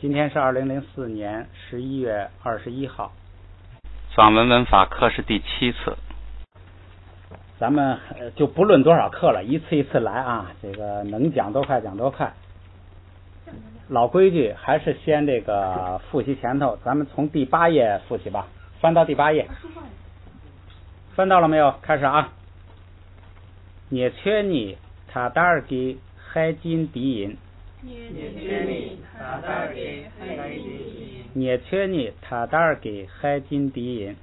今天是2004年11月21号。爽文文法课是第7次。咱们就不论多少课了，一次一次来啊，这个能讲多快讲多快。老规矩，还是先这个复习前头，咱们从第8页复习吧。翻到第8页，翻到了没有？开始啊。예천이 다달기 해진디인 예천이 다달기 해진디인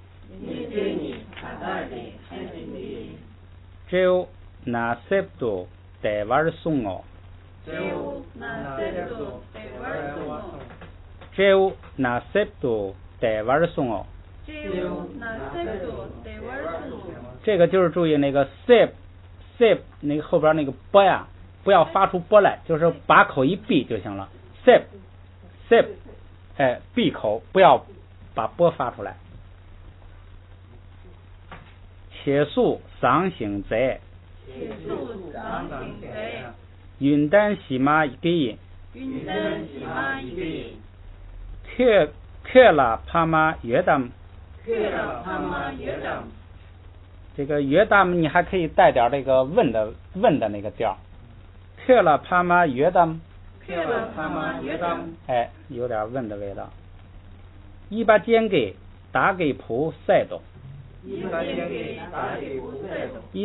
제우 나셉도 대발송어 제우 나셉도 대발송어这个就是注意那个 sip 那个后边那个波呀，不要发出波来，就是把口一闭就行了。sip， 闭口，不要把波发出来。切素上行者，云丹西马一个人，克拉帕马约达姆。这个约达姆你还可以带点这个问的那个调，克拉帕马约达姆，有点问的味道。一把剑给打给普赛多，一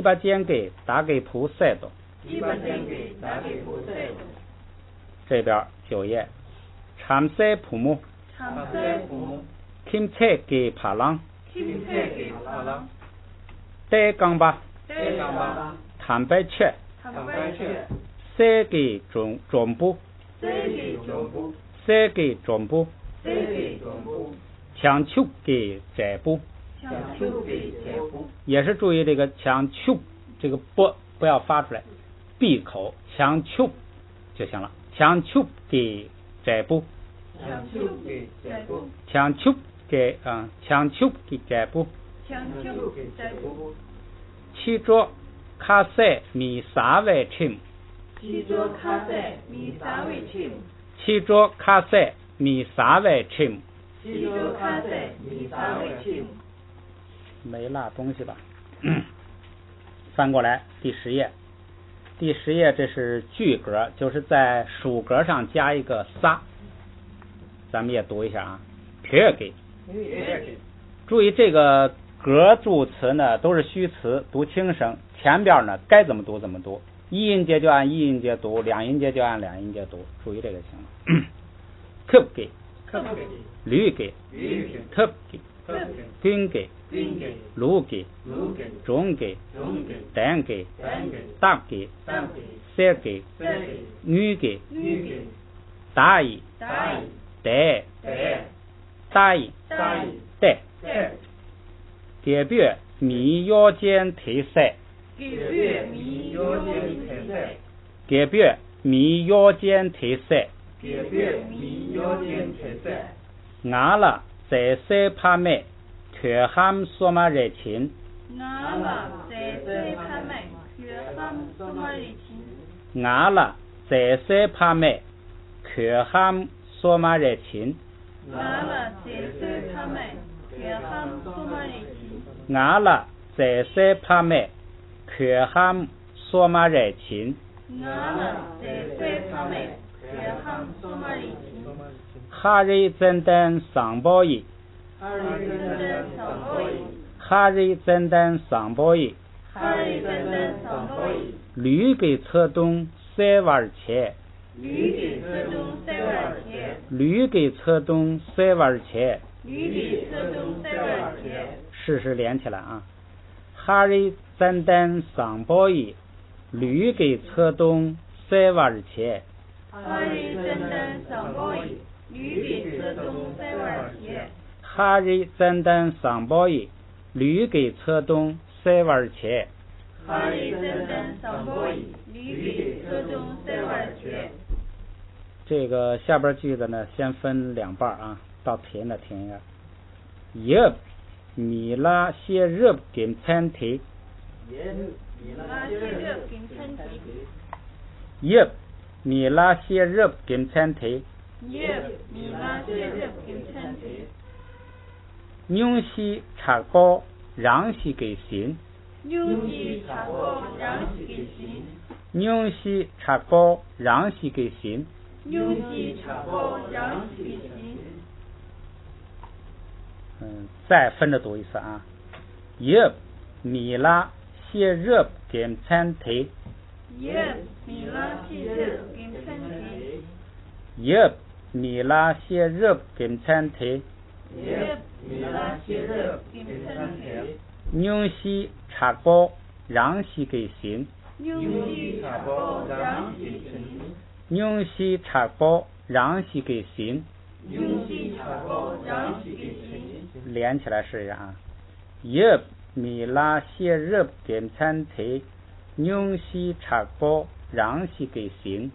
把剑给打给普赛多。这边9页，참새 부모，김치给帕郎。带钢巴，坦白切，塞给总部，塞给总部，强求给窄部，也是注意这个强求这个波不要发出来，闭口强求就行了。强求给窄部，强求给窄部。七桌卡塞米沙维钦，七桌卡塞米沙维钦，没落东西吧？翻过来第10页，第10页这是句格，就是在属格上加一个撒，咱们也读一下啊。注意这个格助词呢都是虚词，读轻声，前边呢该怎么读怎么读，一音节就按一音节读，两音节就按两音节读，注意这个行了。可给，驴给，特给，均给，卢给，中给，单给，大给，三给，女给，大一，带，大一，带。给别米腰间提塞，给别米腰间提塞，俺了在塞帕麦，却喊索马热情，俺了在塞帕麦，却喊索马热情。俺了在塞帕麦，却喊索马热情。哈瑞真丹桑包伊，驴给车东塞瓦尔切，事实连起来啊。哈瑞真丹桑包伊，驴给车东塞瓦尔切。哈瑞真丹桑包伊，驴给车东塞瓦尔切。这个下边句子呢，先分2半啊，到停的停一下。耶，米拉些热给餐厅。耶，米拉些热给餐厅。Yep, Mila Shirep Kimchanti. Nyungxi Chakbo Rangxi Ge Xin. Nyungxi Chakbo Rangxi Ge Xin. Nyungxi Chakbo Rangxi Ge Xin. Nyungxi Chakbo Rangxi Ge Xin. 再分着读一次啊。Yep, Mila Shirep Kimchanti. Yep, Mila Shirep Kimchanti. Yep, Mila Shirep Kimchanti. Yep, Mila Shirep Kimchanti. Nyungxi Chakbo Rangxi Ge Xin. Nyungxi Chakbo Rangxi Ge Xin. Nyungxi Chakbo Rangxi Ge Xin. Nyungxi Chakbo Rangxi Ge Xin. 连起来试一下啊。Yep, Mila Shirep Kimchanti. Nyungxi Chakbo Rangxi Ge Xin.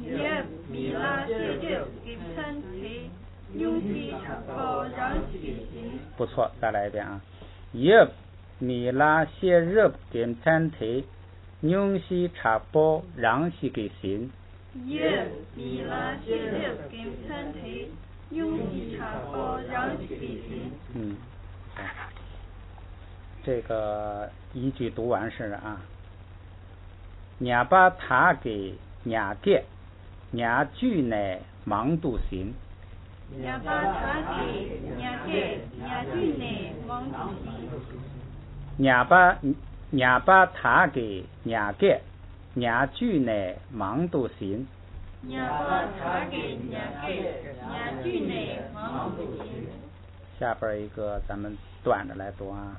Yep, Mila Shirep Kimchanti. Nyungxi Chakbo Rangxi Ge Xin. 不错，再来一遍啊。Yep, Mila Shirep Kimchanti. Nyungxi Chakbo Rangxi Ge Xin. Yep, Mila Shirep Kimchanti. Nyungxi Chakbo Rangxi Ge Xin. 这个一句读完是啊。伢把他给伢给伢句呢忙度行。伢把他给伢给伢句呢忙度行。伢把他给伢给伢句呢忙度行。伢把他给伢给伢句呢忙度行。下边一个咱们短着来读啊。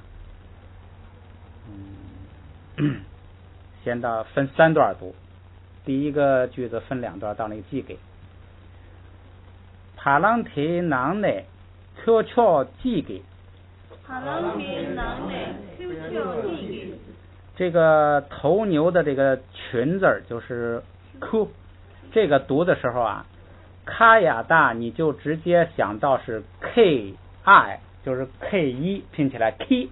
先到分3段读，第一个句子分2段，到那个记给。帕朗提囊内 Q 翘记给。帕朗提囊内 Q 翘记给。这个头牛的这个群字就是 Q， 这个读的时候啊，卡雅大你就直接想到是 KI， 就是 K1 拼起来 K，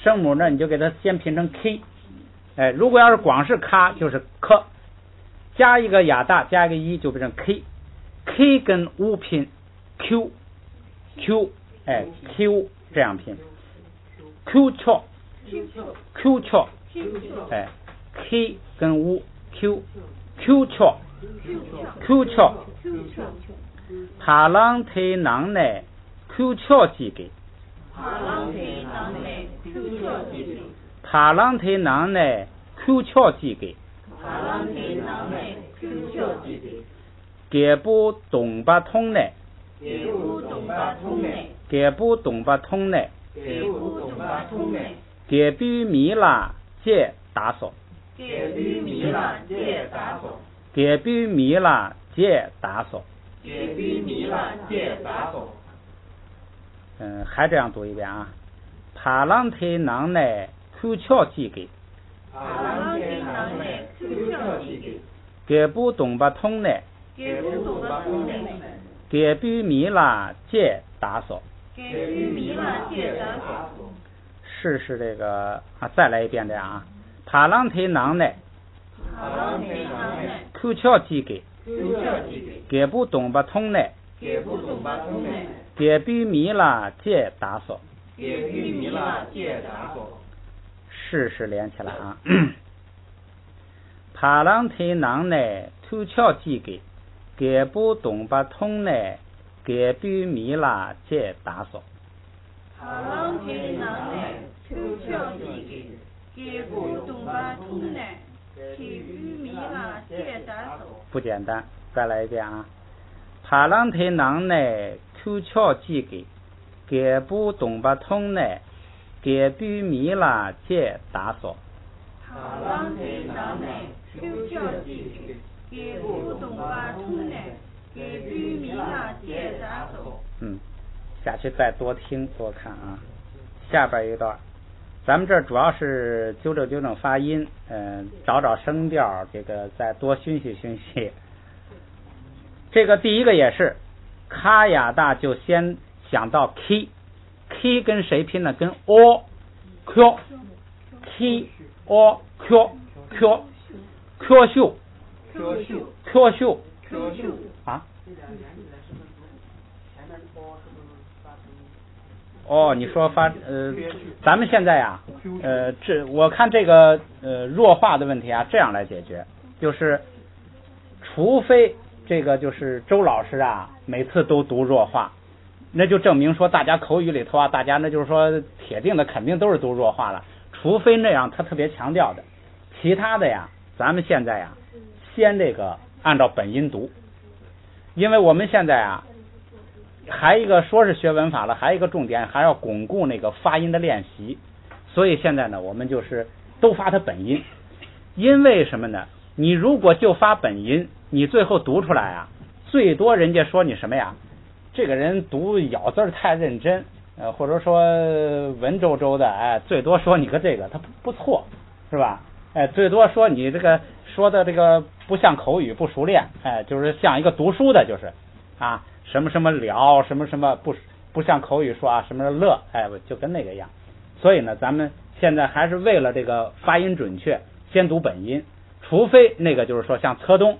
声母呢你就给它先拼成 K， 如果要是光是卡就是可，加一个雅大加一个一就变成 K，K 跟乌拼 Q， Q 这样拼 Q 翘 K 跟乌 Q 翘帕朗提囊内 Q 翘记给。帕朗提囊内 Q 翘记给。帕朗提囊内 Q 翘记给。帕朗提囊内 Q 翘记给。给不东巴通内。给不东巴通内。给不东巴通内。给不东巴通内。给比米拉借打手。给比米拉借打手。给比米拉借打手。给比米拉借打手。还这样读一遍啊。帕朗提囊内 Q 翘记给。帕朗提囊内 Q 翘记给。给不东巴通内。给不东巴通内。给比米拉借打手。给比米拉借打手。试试这个啊，再来一遍这样啊。帕朗提囊内 Q 翘记给。给不东巴通内。给比米拉借打手。试试连起来啊。帕朗提囊内 Q 翘记给。给不东巴通内。给比米拉借打手。帕朗提囊内 Q 翘记给。给不东巴通内。给比米拉借打手。不简单，再来一遍啊。帕朗提囊内 Q 翘记给。给不东巴通内。给比米拉借打手。帕朗提囊内 Q 翘记给。给不东巴通内。给比米拉借打手。下去再多听多看啊。下边一段，咱们这主要是纠正发音，找声调，这个再多熏习。这个第一个也是，卡雅大就先想到 K 跟谁拼呢？跟 O Q K O Q 秀啊哦，你说咱们现在呀，我看这个弱化的问题啊，这样来解决，就是除非这个就是周老师啊，每次都读弱化，那就证明说大家口语里头啊，大家那就是说铁定的肯定都是读弱化了，除非那样他特别强调的，其他的呀，咱们现在呀，先这个按照本音读，因为我们现在啊。还一个说是学文法了，还一个重点还要巩固那个发音的练习，所以现在呢，我们就是都发它本音。因为什么呢？你如果就发本音，你最后读出来啊，最多人家说你什么呀？这个人读咬字太认真，或者说文绉绉的，哎，最多说你个这个他不错，是吧？哎，最多说你这个说的这个不像口语，不熟练，哎，就是像一个读书的，就是啊。什么什么了，什么什么不像口语说啊，什么乐，哎，就跟那个一样。所以呢，咱们现在还是为了这个发音准确，先读本音，除非那个就是说像侧东，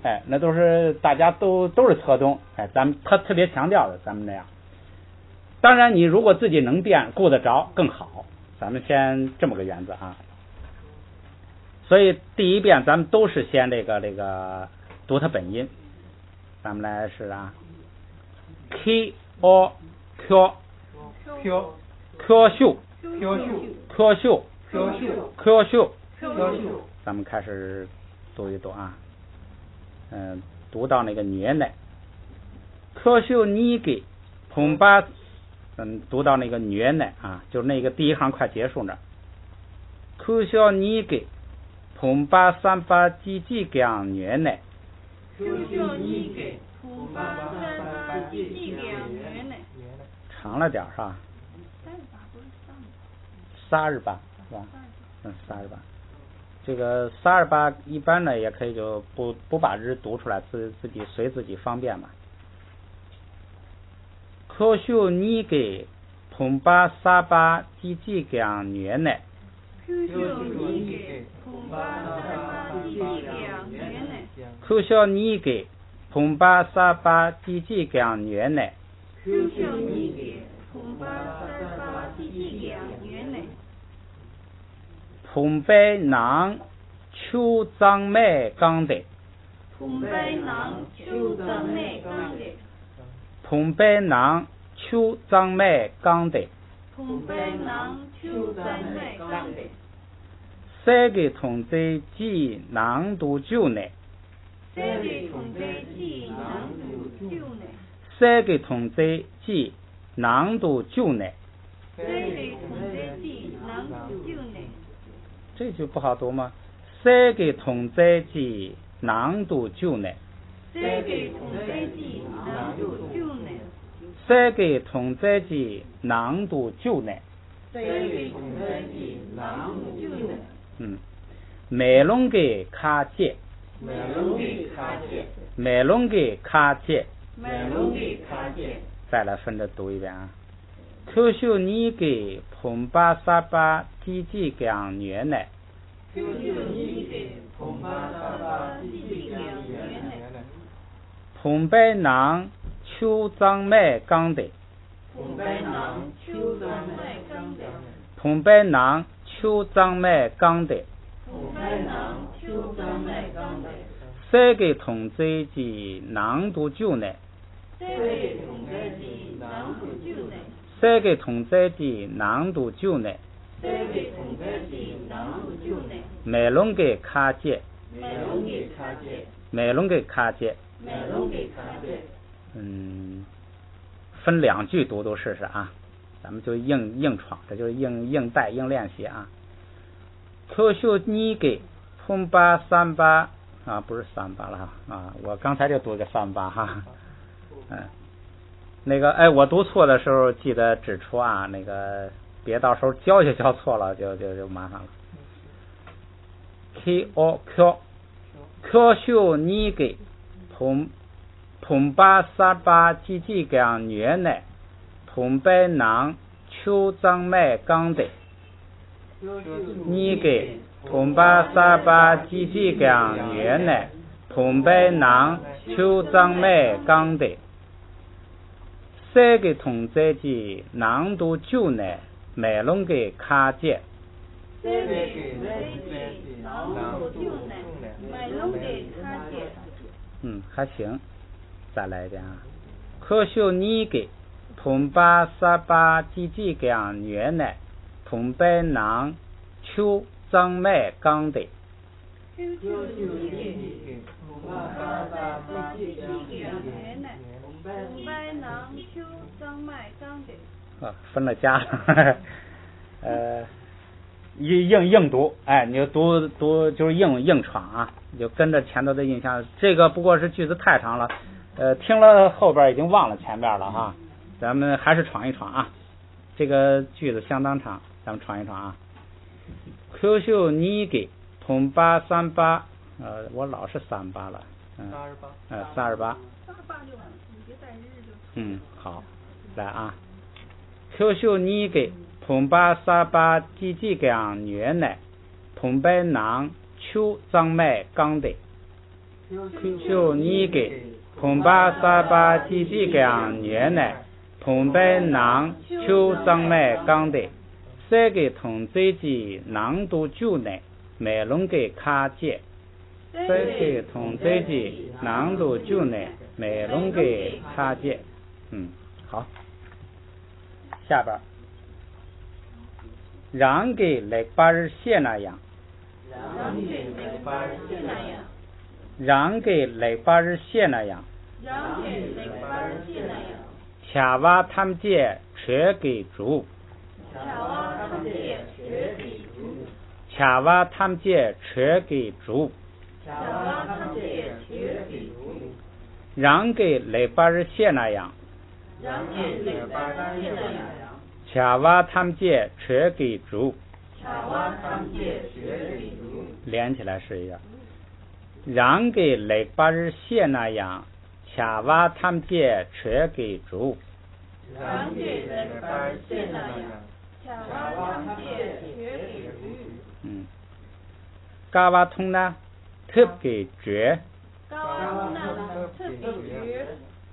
哎，那都是大家都是侧东，哎，他特别强调的，咱们这样。当然，你如果自己能变，顾得着更好。咱们先这么个原则啊。所以第一遍咱们都是先这个读它本音，咱们来试啊。K O Q Q Q 秀 Q 秀 Q 秀，咱们开始读一读啊。读到那个年呢 Q 秀你给碰把读到那个年呢啊，就是那个第一行快结束那 Q 秀你给碰把三把几几两年呢 Q 秀你给长了点是吧？38是吧？38。这个38一般呢也可以就不把日读出来，自己随自己方便嘛。可秀你给碰把38几几两年呢？可秀你给碰把38几几两年呢？碰白囊秋张麦刚的，碰白囊秋张麦刚的，碰白囊秋张麦刚的，碰白囊秋张麦刚的，三个同在记囊度酒呢，三个同在记囊度酒呢，三个同在记囊度酒呢，三个同在记囊度酒呢。这句不好读吗？三个同在记囊度酒呢，三个同在记囊度酒呢，三个同在记囊度酒呢，三个同在记囊度酒呢。麦龙给卡接，麦龙给卡接，麦龙给卡接，麦龙给卡接。再来分着读一遍啊。Q 秀你给碰把38几几两年呢 ？Q 秀你给碰把38几几两年呢？碰白囊秋张麦刚的，碰白囊秋张麦刚的，碰白囊秋张麦刚的，碰白囊秋张麦刚的。三个同在记囊度酒呢，三个同在记囊度酒呢，三个同在记囊度酒呢，三个同在记囊度酒呢。麦龙给卡接，麦龙给卡接，麦龙给卡接，麦龙给卡接。分两句读试试啊，咱们就硬闯，这就是硬带硬练习啊。Q 秀你给碰把38啊，不是38了啊，我刚才就读个38哈，那个哎，我读错的时候记得指出啊，那个别到时候教错了就麻烦了。K O Q 秀你给碰把38几几两年呢？碰白囊秋张麦刚的，你给碰把38几几两年呢？同白囊秋张麦刚的三个同在的囊都就呢买龙给卡接还行，再来一遍啊。可修你给同把撒把几几个样原来同白囊秋张麦刚的分了家硬读，哎，你就读就是硬闯啊，你就跟着前头的印象。这个不过是句子太长了，听了后边已经忘了前边了哈。咱们还是闯一闯啊，这个句子相当长，咱们闯一闯啊。Q 秀你给同八三八，我老是38了，38，好，来啊。Q 秀你给同八38几几个样原来同白囊秋张麦刚的 Q 秀你给同八38几几个样原来同白囊秋张麦刚的三个同在的囊都就呢买龙给卡接三个同在的囊都就呢买龙给卡接好，下边让给来把日写那样让给来把日写那样恰娃他们家全给住恰娃他们家全给住让给来把日写那样恰娃他们家全给住连起来试一下让给来把日写那样恰娃他们家全给住让给来把日写那样恰娃他们家全给住嘎娃通呢特给绝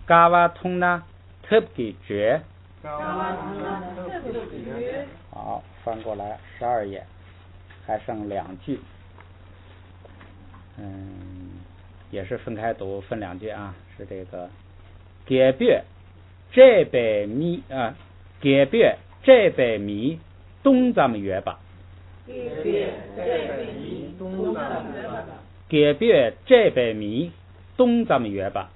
嘎娃通呢特给绝好，翻过来12页，还剩2句，也是分开读，分2句啊，是这个改变这百米啊，改变这百米东咱们约吧，改变这百米东咱们约吧。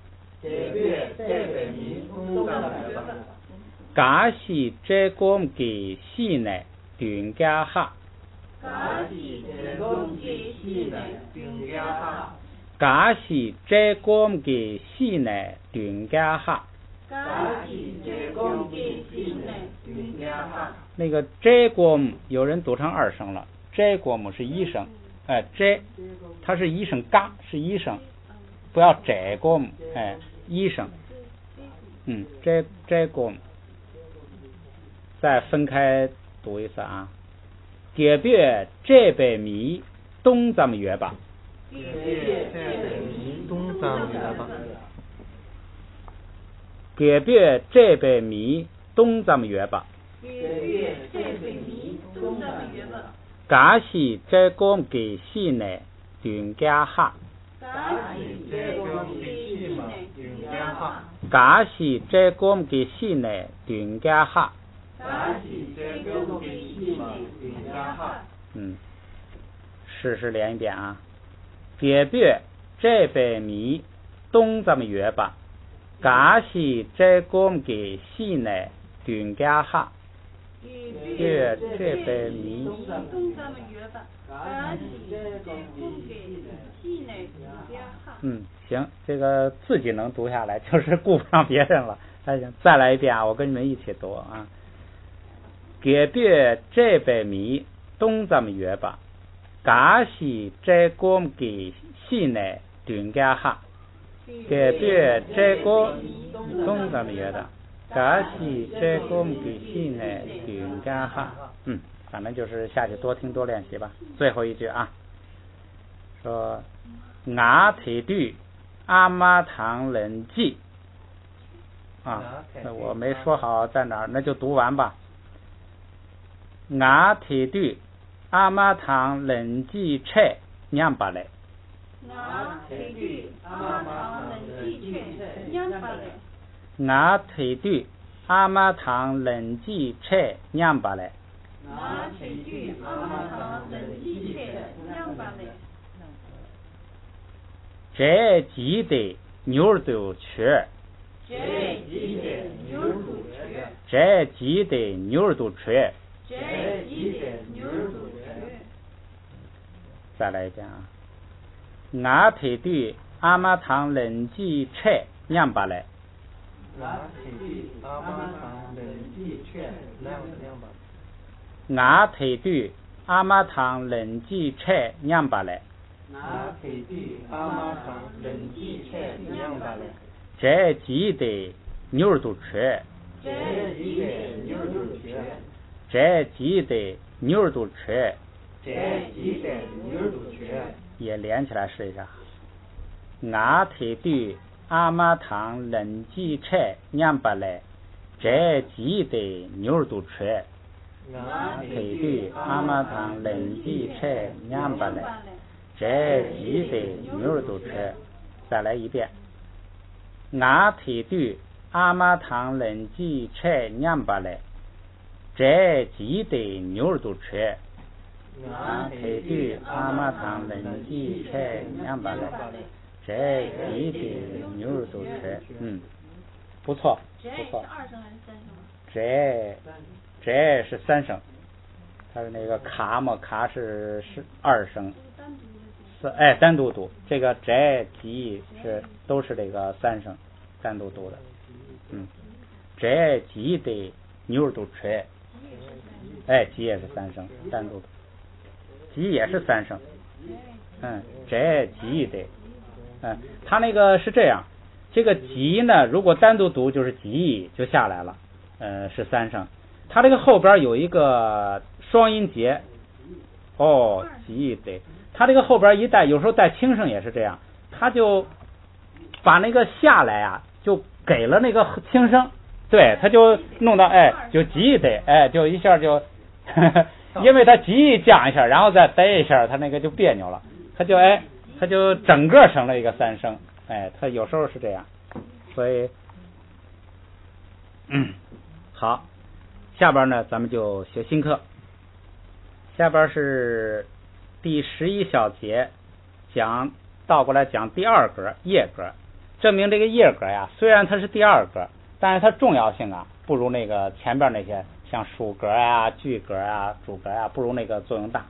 假使这个给西呢断家下假使这个给西呢断家下那个这个有人读成2声了，这个是1声，这它是1声，嘎是1声，不要这个1声，这个再分开读一次啊，改变这百米东咱们约吧，改变这百米东咱们约吧，改变这百米东咱们约吧，假使这个给西呢断家下假使这个给西呢断家下试连一遍啊，改变这百米东咱们约吧，假使这个给西呢断家下改变这百米东咱们约吧，假使这个给西呢断家下行，这个自己能读下来，就是顾不上别人了。行，再来一遍啊，我跟你们一起读啊。改变这百米东咱们约吧，假使这个给西呢断家下改变这个东咱们约的，假使这个给西呢断家下反正就是下去多听多练习吧。最后一句啊，说阿提对阿玛唐人记啊，我没说好在哪儿，那就读完吧。阿提对阿玛唐人记切念巴来。阿提对阿玛唐人记切念巴来。阿提对阿玛唐人记切念巴来。阿提对阿玛唐人记切念巴来。这记得牛都吃。这记得牛都吃。这记得牛都吃。这记得牛都吃。再来一遍啊！阿提对阿玛唐人记切念巴来。阿提对阿玛唐人记切念巴来。阿提对阿玛唐人记切念巴来。阿提对阿玛唐人记切念巴来。这记得牛都吃。这记得牛都吃。这记得牛都吃。这记得牛都吃。也连起来试一下。阿提对阿玛唐人记切念巴来。这记得牛都吃。阿提对阿玛唐人记切念巴来。这记得牛都吃。再来一遍。阿提对阿玛唐人记切念巴来。这记得牛都吃。阿提对阿玛唐人记切念巴来。这记得牛都吃。不错，不错。这是三声，它是那个卡嘛，卡是二声，单独读。这个这记是都是这个三声，单独读的。这记得牛都吃。记也是三声，单独读。记也是三声。这记得。它那个是这样，这个记呢，如果单独读就是记就下来了，是三声。它这个后边有一个双音节，记得。它这个后边一带，有时候带轻声也是这样，它就把那个下来啊，就给了那个轻声，对，它就弄到就记得，就一下就，因为它记降一下，然后再带一下，它那个就别扭了，它就整个成了一个三声，它有时候是这样，所以，好，下边呢咱们就学新课，下边是第11小节，倒过来讲第二格叶格，证明这个叶格呀，虽然它是第二格，但是它重要性啊不如那个前边那些像属格啊、句格啊、主格啊，不如那个作用大。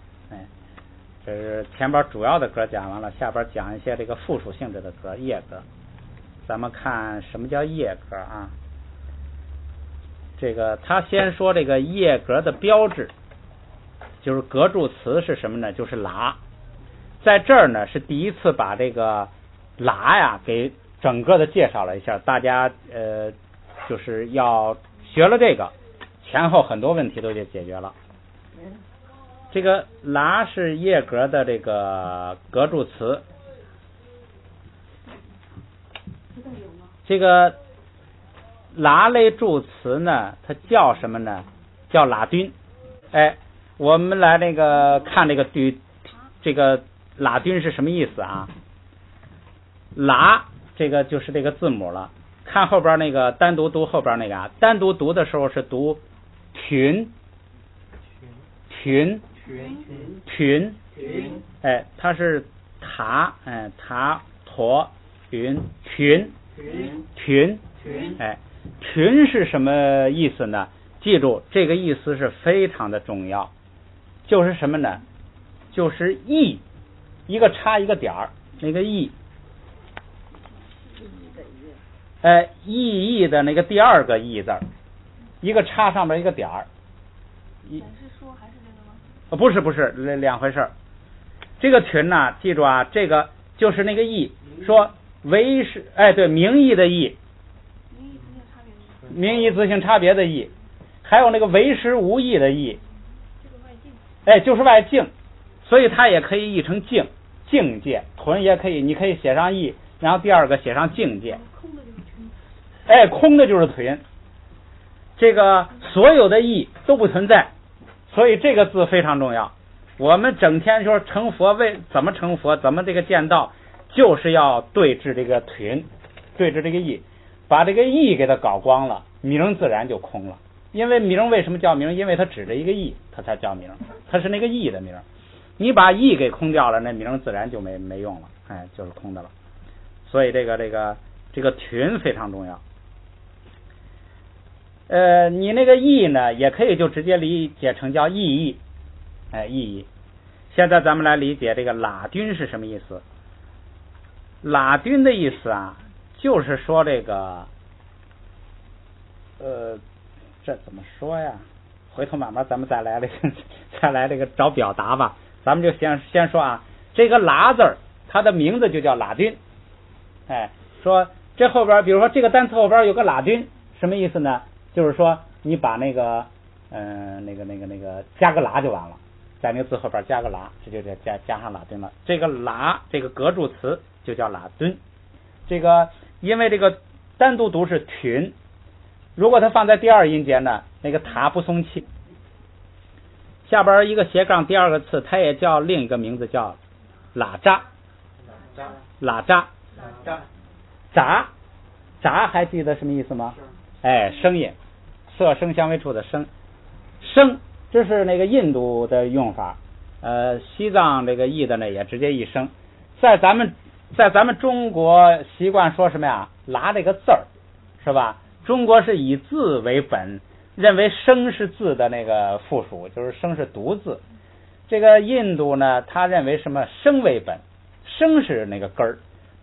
这是前边主要的格讲完了，下边讲一些这个附属性质的格，叶格。咱们看什么叫叶格啊？这个他先说这个叶格的标志，就是格助词是什么呢？就是拉。在这儿呢是第一次把这个拉呀给整个的介绍了一下，大家就是要学了这个，前后很多问题都就解决了。这个拉是叶格的这个格助词，这个拉类助词呢，它叫什么呢？叫拉敦。我们来那个看这个拉敦是什么意思啊？拉这个就是这个字母了，看后边那个单独读后边那个啊，单独读的时候是读群，它是塔陀云群，群是什么意思呢？记住这个意思是非常的重要，就是什么呢？就是义，一个叉一个点儿，那个义，意义的那个第二个义字，一个叉上面一个点儿。是说还是这个吗？不是两回事。这个群呢，记住啊，这个就是那个义，说为是对，名义的义，名义自性差别的义，还有那个为时无义的义，就是外境，所以它也可以译成境，境界，屯也可以，你可以写上义，然后第二个写上境界。哎，空的就是屯。这个所有的义都不存在，所以这个字非常重要。我们整天说成佛，怎么成佛，怎么这个见道，就是要对治这个屯，对治这个义，把这个义给它搞光了，名自然就空了。因为名为什么叫名？因为它指着一个义，它才叫名，它是那个义的名。你把义给空掉了，那名自然就没用了，哎，就是空的了。所以这个屯非常重要。你那个义呢，也可以就直接理解成叫意义，哎，意义。现在咱们来理解这个拉军是什么意思？拉军的意思啊，就是说这个，这怎么说呀？回头慢慢咱们再来这个找表达吧。咱们就先说啊，这个拉字儿，它的名字就叫拉军。哎，说这后边，比如说这个单词后边有个拉军，什么意思呢？就是说你把那个加个拉就完了，在那个字后边加个拉，这就加上拉军了。这个拉这个格助词就叫拉敦。这个因为这个单独读是群，如果它放在第二音节呢，那个塔不松气。下边一个斜杠第二个字，它也叫另一个名字叫拉扎。拉扎扎还记得什么意思吗？哎，声音，色声香味触的声，这是那个印度的用法，西藏这个译的呢也直接一声。在咱们中国习惯说什么呀？拉这个字儿，是吧？中国是以字为本，认为声是字的那个附属，就是声是读字。这个印度呢，他认为什么声为本，声是那个根儿。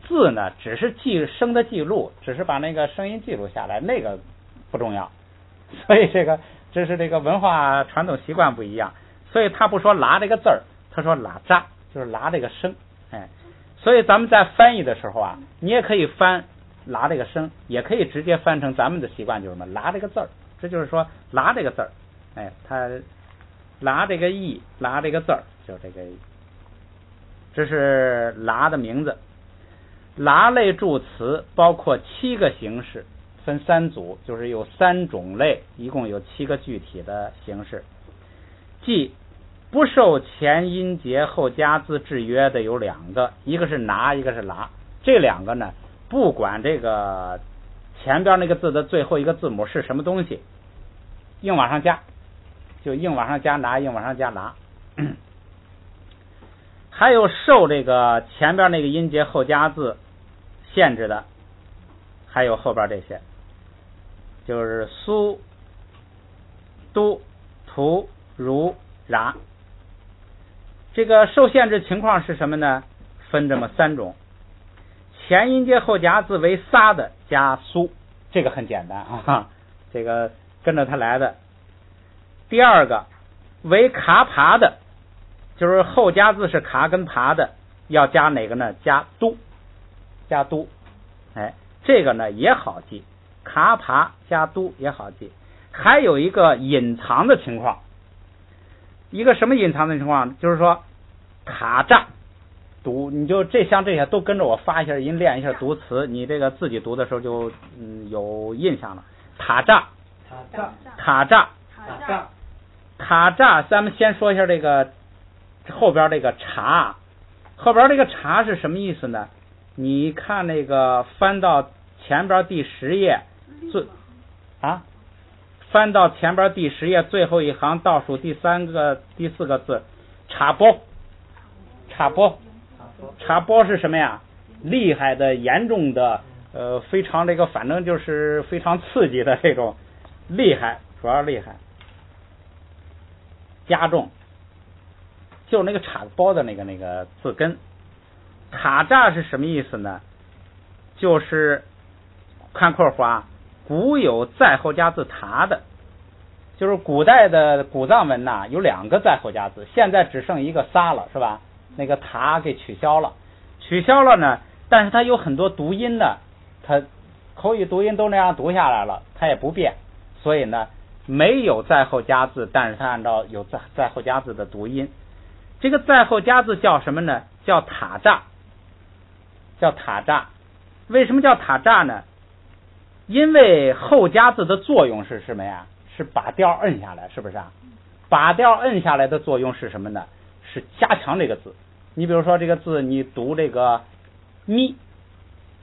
字呢，只是声的记录，只是把那个声音记录下来，那个不重要。所以这是这个文化传统习惯不一样，所以他不说拉这个字儿，他说拉扎，就是拉这个声。哎，所以咱们在翻译的时候啊，你也可以翻拉这个声，也可以直接翻成咱们的习惯就是什么拉这个字儿，这就是说拉这个字儿。哎，他拉这个意，拉这个字儿，就这个，这是拉的名字。拉类助词包括7个形式，分3组，就是有3种类，一共有7个具体的形式。即不受前音节后加字制约的有2个，一个是拿，一个是拉。这2个呢，不管这个前边那个字的最后一个字母是什么东西，硬往上加，就硬往上加拿，硬往上加拉。还有受这个前边那个音节后加字限制的，还有后边这些，就是苏、都、图、如、然。这个受限制情况是什么呢？分这么3种。前音节后加字为撒的加苏，这个很简单啊，这个跟着它来的。第二个为卡爬的，就是后加字是卡跟爬的，要加哪个呢？加都，加都。哎，这个呢也好记，卡爬加都也好记。还有一个隐藏的情况，一个什么隐藏的情况？就是说卡扎读，你就像这些都跟着我发一下音，练一下读词，你这个自己读的时候就有印象了。塔扎，塔扎，塔扎，咱们先说一下这个后边这个茶，后边这个茶是什么意思呢？你看那个翻到前边第10页翻到前边第10页最后一行倒数第4个字，茶波，茶波，茶波是什么呀？厉害的、严重的，非常这个，反正就是非常刺激的这种厉害，主要厉害，加重，就那个茶包的那个字根。塔扎是什么意思呢？就是看括弧啊，古有在后加字塔的，就是古代的古藏文呐，有2个在后加字，现在只剩一个撒了，是吧？那个塔给取消了呢，但是它有很多读音呢，它口语读音都那样读下来了，它也不变，所以呢没有在后加字，但是它按照有在后加字的读音。这个在后加字叫什么呢？叫塔乍，叫塔乍。为什么叫塔乍呢？因为后加字的作用是什么呀？是把调摁下来，是不是啊？把调摁下来的作用是什么呢？是加强这个字。你比如说这个字，你读这个咪，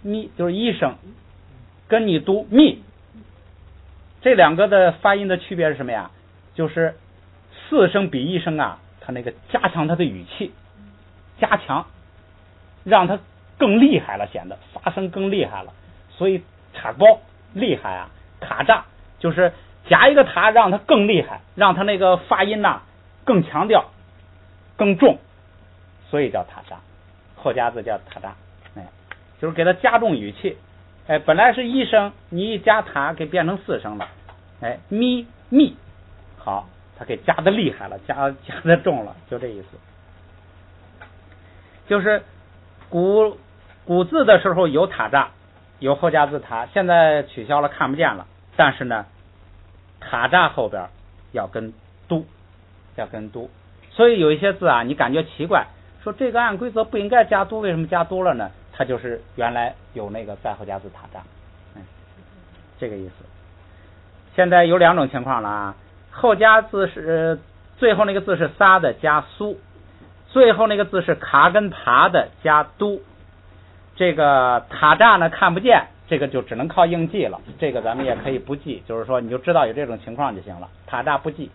咪就是一声，跟你读咪，这两个的发音的区别是什么呀？就是四声比一声啊，它那个加强它的语气，加强，让它更厉害了，显得发声更厉害了。所以塔高厉害啊，塔乍就是加一个塔，让它更厉害，让它那个发音呐更强调、更重，所以叫塔乍。后加字叫塔乍，就是给它加重语气。本来是一声，你一加塔给变成四声了。咪咪，好，它给加的厉害了，加的重了，就这意思。就是古字的时候有塔乍，有后加字塔，现在取消了，看不见了。但是呢，塔乍后边要跟都，要跟都。所以有一些字啊，你感觉奇怪，说这个按规则不应该加都，为什么加都了呢？它就是原来有那个在后加字塔乍，这个意思。现在有两种情况了啊，后加字是最后那个字是撒的加苏，最后那个字是卡跟爬的加都。这个塔乍呢看不见，这个就只能靠硬记了。这个咱们也可以不记，就是说你就知道有这种情况就行了。塔乍不记，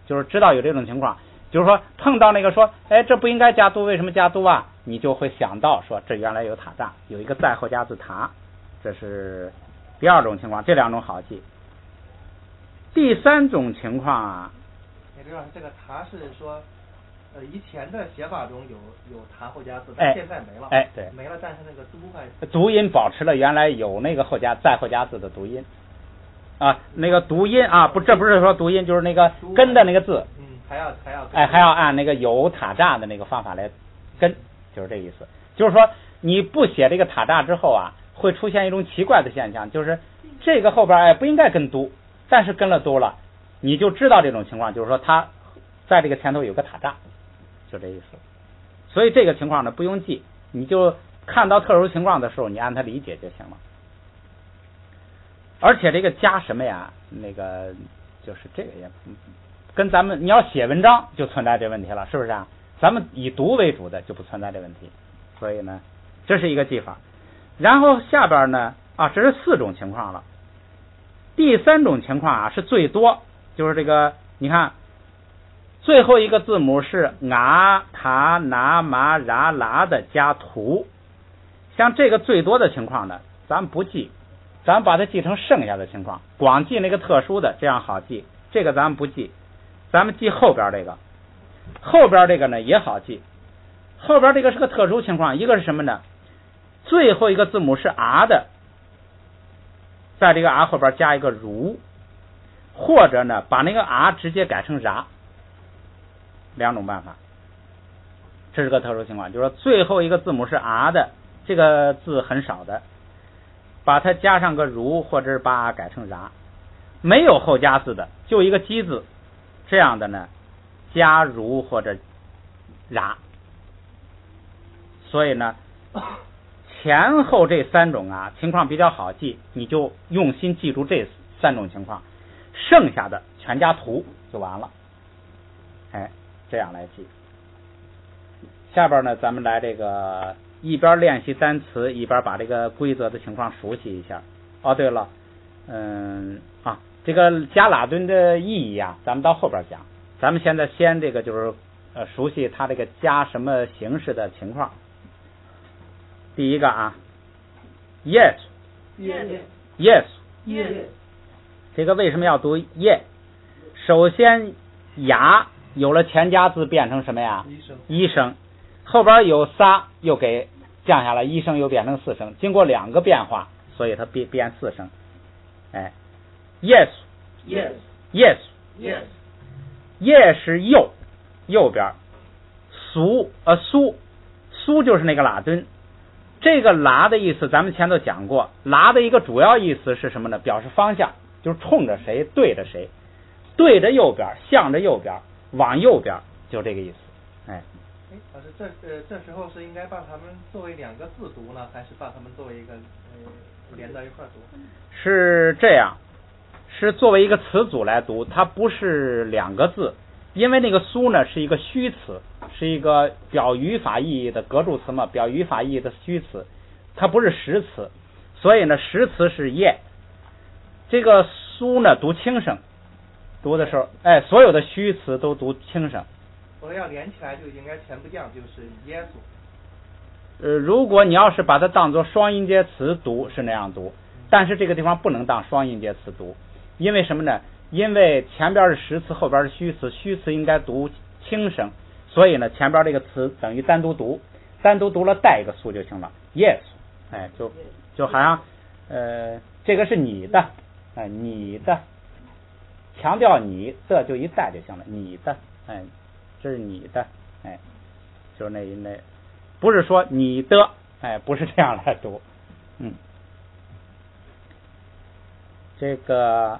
就是知道有这种情况，就是说碰到那个说，这不应该加都，为什么加都啊？你就会想到说，这原来有塔乍，有一个在后加字塔，这是第二种情况。这两种好记。第三种情况啊，刘老师，这个塔是说，以前的写法中有塔后加字，但现在没了。对，没了，但是那个都还读音保持了原来有那个在后加字的读音啊，那个读音啊，这不是说读音，就是那个跟的那个字，还要按那个有塔乍的那个方法来跟，就是这意思。就是说你不写这个塔乍之后啊，会出现一种奇怪的现象，就是这个后边不应该跟都，但是跟了都了，你就知道这种情况，就是说它在这个前头有个塔乍，就这意思。所以这个情况呢不用记，你就看到特殊情况的时候，你按它理解就行了。而且这个加什么呀？那个就是这个也跟咱们你要写文章就存在这问题了，是不是啊？咱们以读为主的就不存在这问题。所以呢，这是一个记法。然后下边呢这是4种情况了。第3种情况啊是最多，就是这个你看最后一个字母是啊、塔、拿、麻、ra、拉的加图，像这个最多的情况呢，咱不记，咱把它记成剩下的情况，光记那个特殊的，这样好记。这个咱们不记，咱们记后边这个。后边这个呢也好记，后边这个是个特殊情况，一个是什么呢？最后一个字母是啊的，在这个啊后边加一个如，或者呢把那个啊直接改成ra，两种办法。这是个特殊情况，就是说最后一个字母是啊的，这个字很少的，把它加上个如，或者是把啊改成ra。没有后加字的，就一个基字，这样的呢加如或者ra。所以呢前后这3种啊情况比较好记，你就用心记住这3种情况，剩下的全加图就完了。这样来记。下边呢咱们来这个一边练习单词，一边把这个规则的情况熟悉一下。对了，这个加拉顿的意义啊，咱们到后边讲。咱们现在先这个就是熟悉它这个加什么形式的情况。第一个啊 yes yes， 这个为什么要读 yes？ 首先牙有了前加字变成什么呀？一声，后边有撒又给降下来，一声又变成4声，经过2个变化，所以它变4声。yes yes yes yes yes 是右边，苏就是那个拉敦。这个拉的意思咱们前头讲过，拉的一个主要意思是什么呢？表示方向，就是冲着谁对着谁，对着右边，向着右边，往右边，就这个意思。老师，这时候是应该把它们作为两个字读呢，还是把它们作为一个连到一块读？是这样，是作为一个词组来读，它不是两个字，因为那个苏呢是一个虚词，是一个表语法意义的格助词嘛，表语法意义的虚词，它不是实词，所以呢实词是耶。这个苏呢读轻声，读的时候，所有的虚词都读轻声。我要连起来就应该全部讲，就是耶稣。如果你要是把它当作双音节词读，是那样读，但是这个地方不能当双音节词读，因为什么呢？因为前边是实词，后边是虚词，虚词应该读轻声，所以呢，前边这个词等于单独读，单独读了带一个苏就行了，耶稣，就好像这个是你的，你的，强调你的就一带就行了，你的，这是你的，就是那不是说你的，不是这样来读，这个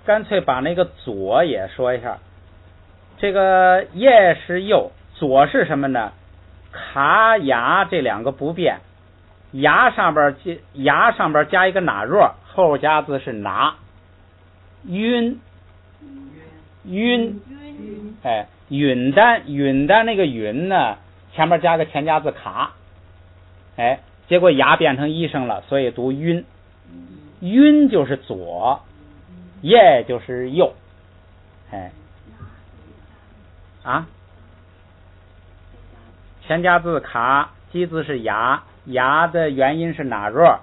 干脆把那个左也说一下，这个耶是右，左是什么呢？卡牙这两个不变，牙上边加一个哪弱，后加字是拿，晕，允单那个允呢，前面加个前加字卡，结果牙变成一声了，所以读晕，晕就是左，耶就是右，前加字卡，基字是牙，牙的元音是哪弱，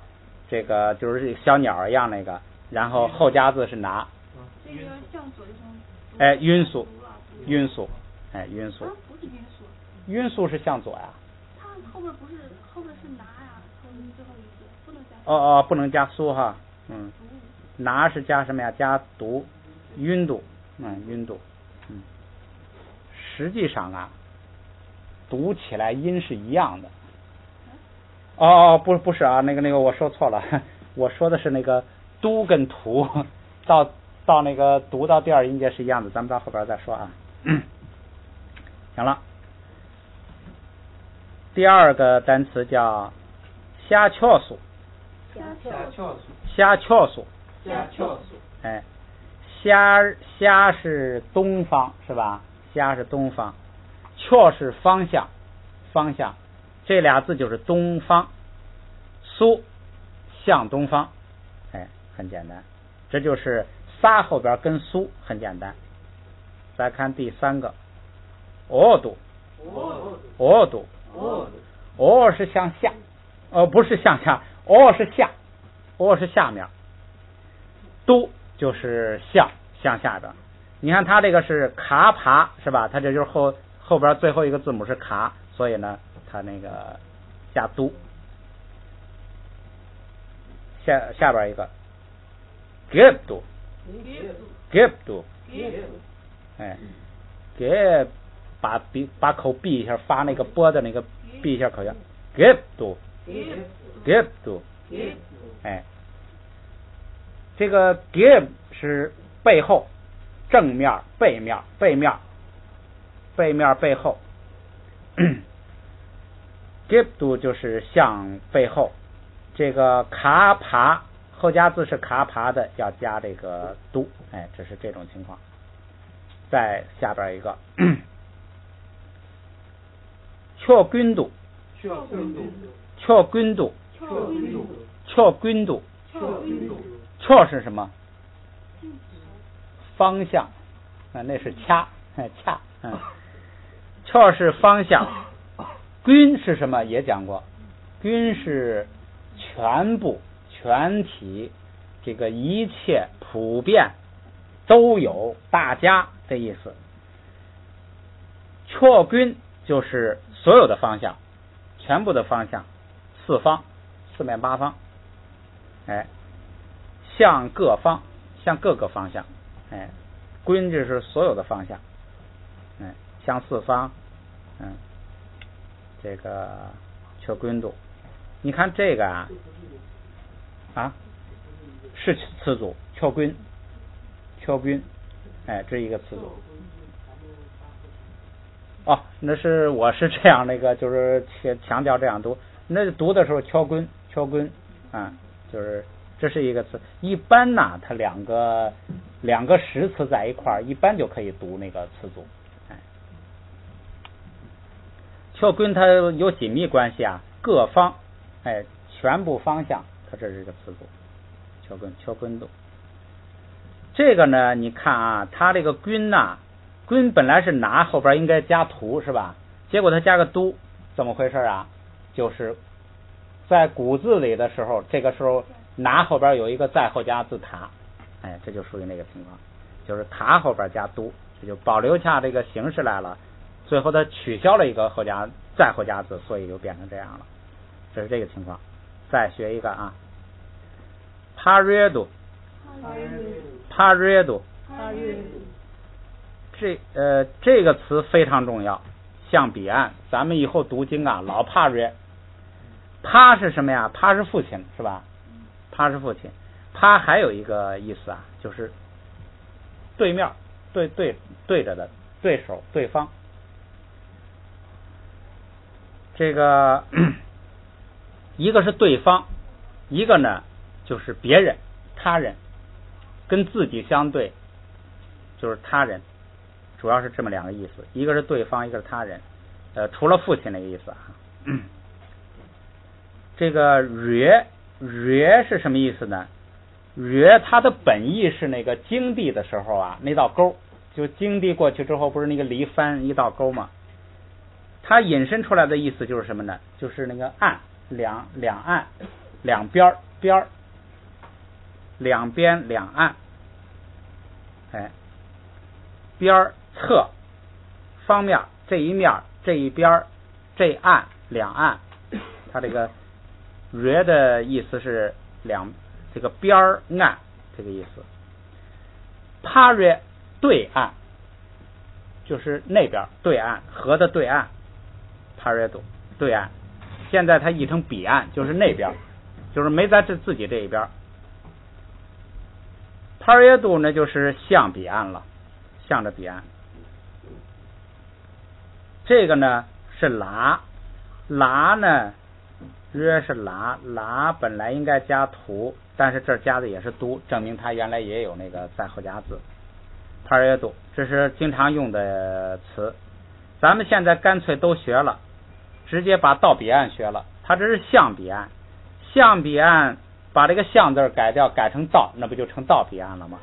这个就是小鸟一样那个，然后后加字是拿，这个向左就从晕速，晕速，晕速，不是晕速，晕速是向左呀。它后边是拿呀，最后一句不能加。不能加苏哈，拿是加什么呀？加读，晕度，晕度，实际上啊，读起来音是一样的。不是啊，那个我说错了，我说的是那个都跟图，到那个读到第二音节是一样的，咱们到后边再说啊。行了，第二个单词叫虾壳素，虾壳素，虾是东方是吧？虾是东方，壳是方向，这俩字就是东方，苏向东方，很简单，这就是撒后边跟苏很简单。再看第三个，度是向下，不是向下，是下，是下面，都就是向下边。你看它这个是卡爬是吧？它这就是后边最后一个字母是卡，所以呢它那个加都。下边一个 give 把口闭一下，发那个波的那个闭一下口腔 give 这个 give 是背后，正面背面背后give 就是向背后，这个卡爬后加字是卡爬的，要加这个都，这是这种情况。再下边一个确君度，确是什么？方向，那是恰，确是方向。君是什么？也讲过，君是全部、全体，这个一切、普遍、都有、大家的意思。确君就是所有的方向，全部的方向，四方，四面八方，向各方，向各个方向，君就是所有的方向，向四方，这个确君度。你看这个是词组，确君，这是一个词组。哦，那是我是这样，那个就是强调这样读。那读的时候敲棍啊，就是这是一个词。一般呢，它两个实词在一块儿，一般就可以读那个词组。哎，敲棍它有紧密关系啊，各方，哎，全部方向，它这是个词组。敲棍读。这个呢，你看啊，它这个棍呐，棍本来是拿后边应该加图是吧？结果它加个都，怎么回事啊？就是在古字里的时候，这个时候拿后边有一个在后加字塔，哎，这就属于那个情况，就是塔后边加都，这就保留下这个形式来了。最后它取消了一个在后加字，所以就变成这样了。这是这个情况。再学一个啊 ，paredo。这个词非常重要，向彼岸。咱们以后读经啊，老帕约。帕是什么呀？帕是父亲，是吧？帕是父亲。帕还有一个意思啊，就是对面、对着的对手、对方。这个一个是对方，一个呢就是别人、他人。跟自己相对就是他人，主要是这么两个意思，一个是对方，一个是他人。除了父亲那个意思啊。这个略是什么意思呢？略它的本意是那个经地的时候啊，那道沟，就经地过去之后，不是那个离翻一道沟吗？它引申出来的意思就是什么呢？就是那个岸，两岸，两边，两边两岸，哎，边侧方面，这一面这一边这岸两岸，它这个略的意思是这个边岸这个意思。帕略对岸就是那边对岸，河的对岸，帕略度对岸。现在它译成彼岸，就是那边，就是没在自己这一边。帕约度呢，就是向彼岸了，向着彼岸。这个呢是拉呢，约是拉本来应该加图，但是这加的也是都，证明它原来也有那个在后加字。帕约度这是经常用的词，咱们现在干脆都学了，直接把到彼岸学了。它这是向彼岸，向彼岸。把这个向字改掉，改成到，那不就成到彼岸了吗？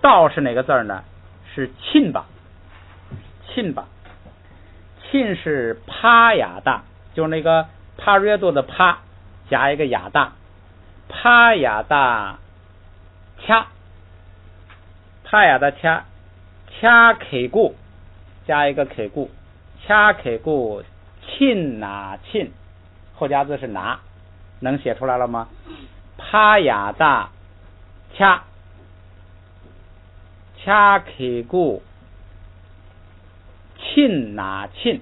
到是哪个字呢？是沁吧，沁是帕雅大，就是那个帕约度的帕加一个雅大，帕雅大掐，帕雅大掐 K 固加一个 K 固，掐 K 固沁拿沁，后加字是拿，能写出来了吗？帕雅大掐 K 固沁拿沁，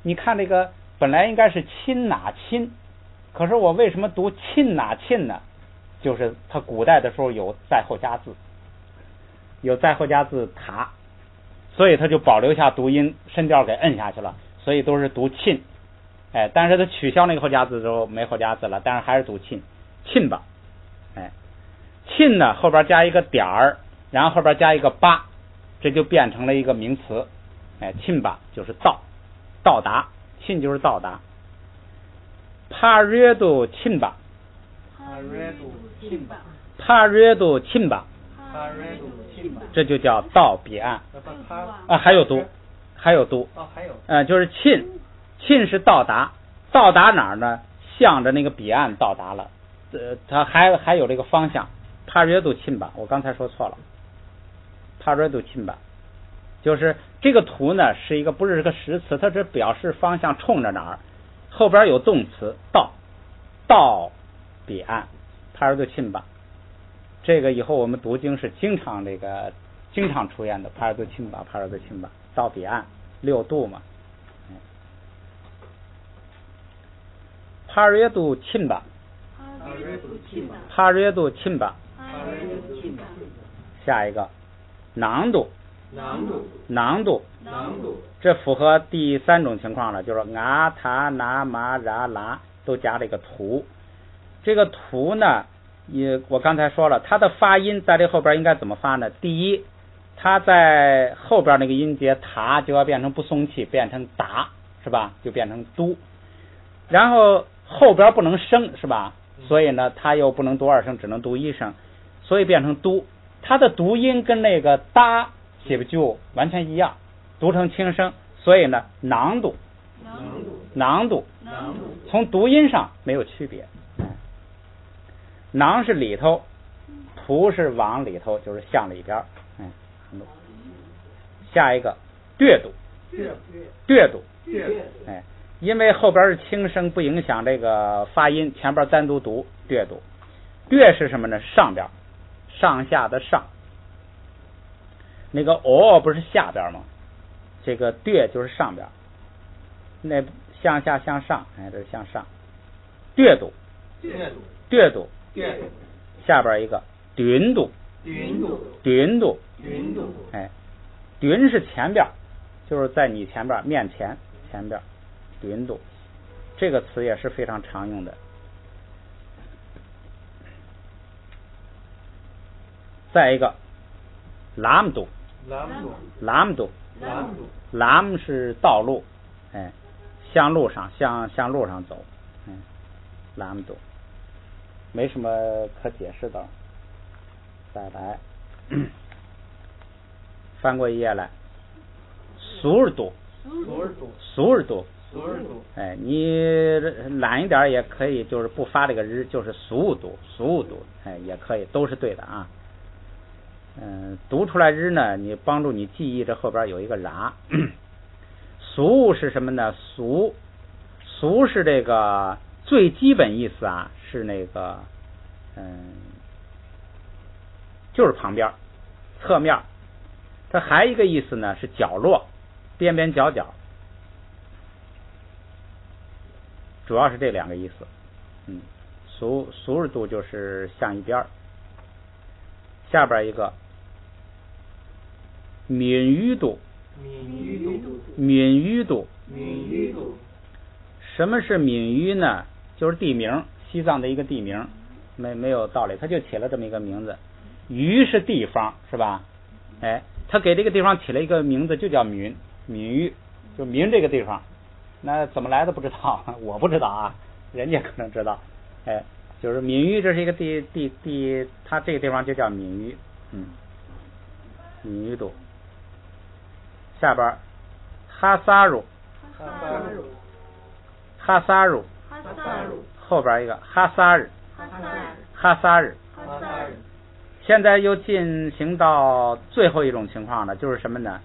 你看这个本来应该是亲拿亲，可是我为什么读沁拿沁呢？就是它古代的时候有在后加字，塔，所以它就保留下读音，声调给摁下去了，所以都是读沁。哎，但是它取消那个后加字之后没后加字了，但是还是读沁吧。哎，沁呢后边加一个点儿，然后后边加一个巴，这就变成了一个名词。哎，沁吧就是到达，沁就是到达。帕约度沁吧，帕约度沁吧，这就叫到彼岸啊。还有读就是沁是到达哪儿呢？向着那个彼岸到达了。它还有这个方向，帕约度沁吧，我刚才说错了，帕约度沁吧，就是这个图呢是一个不是个实词，它只表示方向冲着哪儿，后边有动词到彼岸，帕约度沁吧。这个以后我们读经是经常出现的，帕约度沁吧，到彼岸6度嘛。帕约度沁吧，下一个囊度，囊度，这符合第三种情况了，就是啊、他、那、嘛、ra、拉都加了一个图。这个图呢，我刚才说了，它的发音在这后边应该怎么发呢？第一，它在后边那个音节塔就要变成不松气，变成达，是吧？就变成都。然后后边不能升，是吧？所以呢，它又不能读二声，只能读一声，所以变成都。它的读音跟那个哒写不就完全一样，读成轻声，所以呢，囊度，从读音上没有区别。囊是里头，图是往里头，就是向里边。下一个略度，因为后边是轻声，不影响这个发音，前边单独读略度。略是什么呢？上边，上下的上。那个不是下边吗？这个略就是上边，那向下向上，这是向上。略度，下边一个匀度，匀是前边，就是在你前边面前边，匀度这个词也是非常常用的。再一个lam度，lam是道路，向路上向路上走，lam度没什么可解释的。再来翻过一页来，苏尔度，你懒一点也可以，就是不发这个日，就是苏度，也可以，都是对的啊。读出来日呢，你帮助你记忆，这后边有一个ra。俗是什么呢？俗是这个最基本意思啊，是那个就是旁边侧面。它还一个意思呢，是角落边边角角，主要是这两个意思。俗日度就是向一边。下边一个闽语度，什么是闽语呢？就是地名，西藏的一个地名，没有道理，他就起了这么一个名字。语是地方，是吧？他给这个地方起了一个名字，就叫闽语，就闽这个地方。那怎么来的不知道，我不知道啊，人家可能知道。就是闽语，这是一个地，它这个地方就叫闽语。闽语度。下边哈萨鲁，后边一个哈萨日。现在又进行到最后一种情况了，就是什么呢？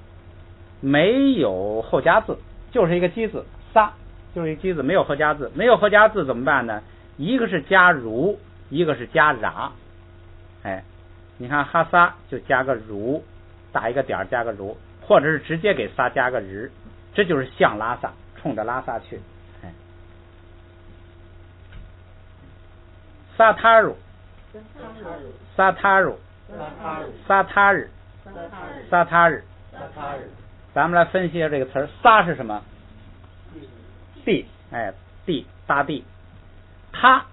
没有后加字，就是一个基字，撒就是一个基字，没有后加字。没有后加字怎么办呢？一个是加如，一个是加ra。你看哈撒就加个如，打一个点加个如，或者是直接给撒加个日，这就是向拉萨，冲着拉萨去。萨他鲁，咱们来分析一下这个词儿。撒是什么？地，地，大地。它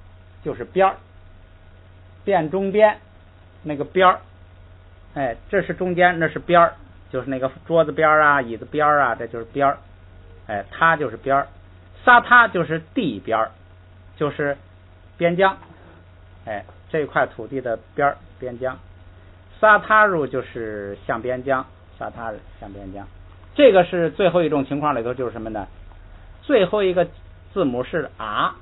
就是边儿，边中边那个边儿，这是中间，那是边儿，就是那个桌子边啊，椅子边啊，这就是边儿。它就是边儿。撒他就是地边儿，就是边疆。这块土地的边疆。撒他入就是向边疆，撒他向边疆。这个是最后一种情况里头，就是什么呢？最后一个字母是啊，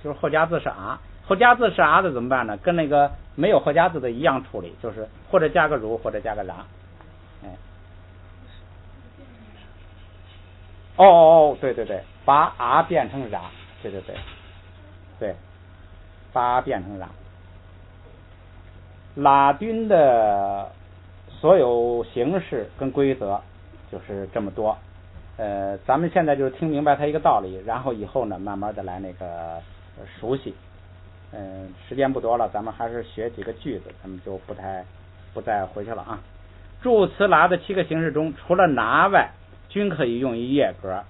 就是后加字是啊。后加字是啊的怎么办呢？跟那个没有后加字的一样处理，就是或者加个如，或者加个ra。对，把啊变成ra，对，把啊变成ra。拉丁的所有形式跟规则就是这么多。咱们现在就是听明白它一个道理，然后以后呢，慢慢的来那个熟悉。时间不多了，咱们还是学几个句子，咱们就不再回去了啊。助词拉的7个形式中，除了拿外，均可以用于叶格。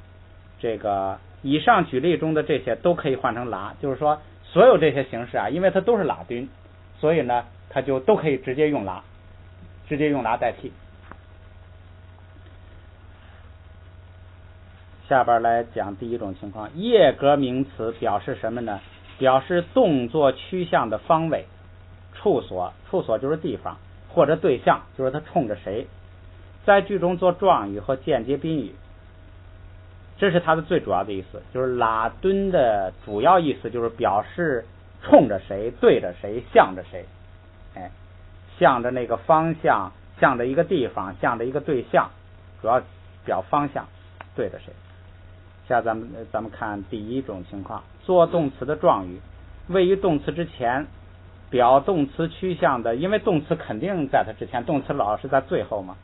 这个以上举例中的这些都可以换成拉，就是说所有这些形式啊，因为它都是拉敦，所以呢，它就都可以直接用拉代替。下边来讲第一种情况，叶格名词表示什么呢？表示动作趋向的方位、处所就是地方，或者对象就是它冲着谁，在句中做状语和间接宾语，这是它的最主要的意思。就是拉敦的主要意思就是表示冲着谁、对着谁、向着谁，向着那个方向，向着一个地方，向着一个对象，主要表方向，对着谁。下咱们看第一种情况，做动词的状语位于动词之前，表动词趋向的，因为动词肯定在它之前，动词老是在最后嘛。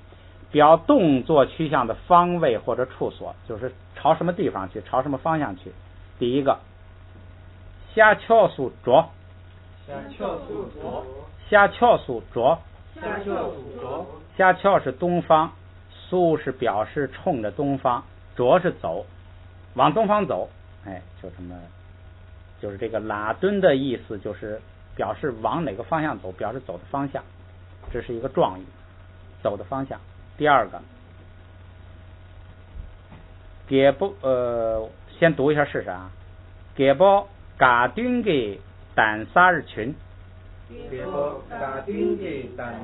表动作趋向的方位或者处所，就是朝什么地方去，朝什么方向去。第一个，下翘苏着，下翘是东方，苏是表示冲着东方，着是走，往东方走，就这么，就是这个拉敦的意思，就是表示往哪个方向走，表示走的方向，这是一个状语，走的方向。第二个，先读一下试试啊。给包嘎敦给胆沙日群，给包嘎敦给胆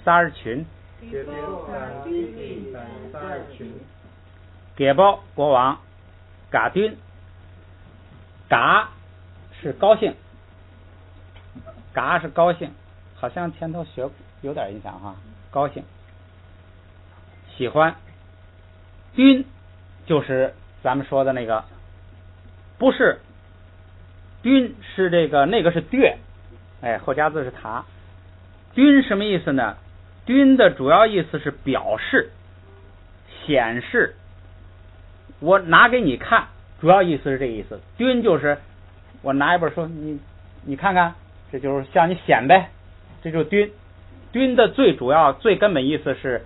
沙日群，给包国王，嘎敦，嘎是高兴，嘎是高兴，好像前头学有点印象哈，高兴，喜欢。敦就是咱们说的那个，不是敦是这个，那个是略，后加字是塔。敦什么意思呢？敦的主要意思是表示、显示，我拿给你看，主要意思是这个意思。敦就是我拿一本书，你看看，这就是向你显摆，这就是敦。敦的最主要、最根本意思是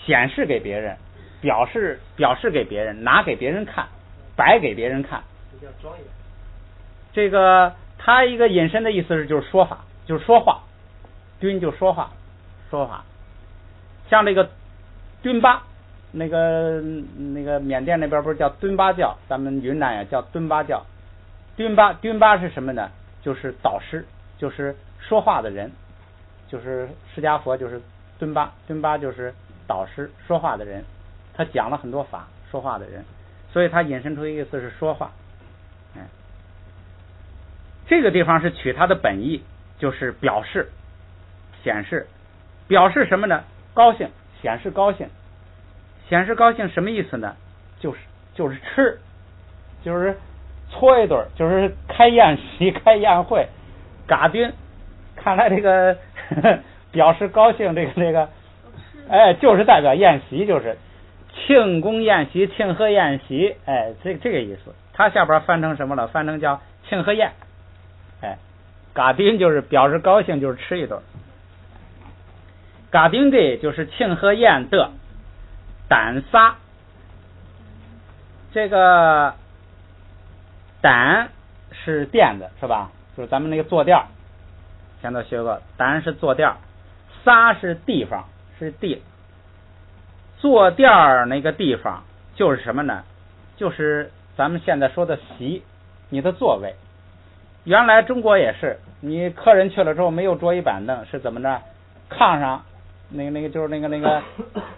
显示给别人，表示给别人，拿给别人看，摆给别人看。这叫庄严。这个它一个引申的意思是就是说法，就是说话。敦就说话。像这个敦巴，那个缅甸那边不是叫敦巴教，咱们云南也叫敦巴教。敦巴是什么呢？就是导师，就是说话的人，就是释迦佛就是敦巴就是导师，说话的人，他讲了很多法，说话的人，所以他引申出的意思是说话。这个地方是取它的本意，就是表示、显示。表示什么呢？高兴，显示高兴。显示高兴什么意思呢？就是吃，就是搓一顿，就是开宴席、开宴会。嘎敦，看来这个表示高兴，这个，就是代表宴席，就是庆功宴席、庆贺宴席，这个意思。它下边翻成什么了？翻成叫庆贺宴。嘎敦就是表示高兴，就是吃一顿。嘎敦给就是庆贺宴的胆撒，这个胆是垫子是吧？就是咱们那个坐垫，前头学过，胆是坐垫，撒是地方，是地。坐垫那个地方就是什么呢？就是咱们现在说的席，你的座位。原来中国也是，你客人去了之后没有桌椅板凳，是怎么着？炕上那个就是那个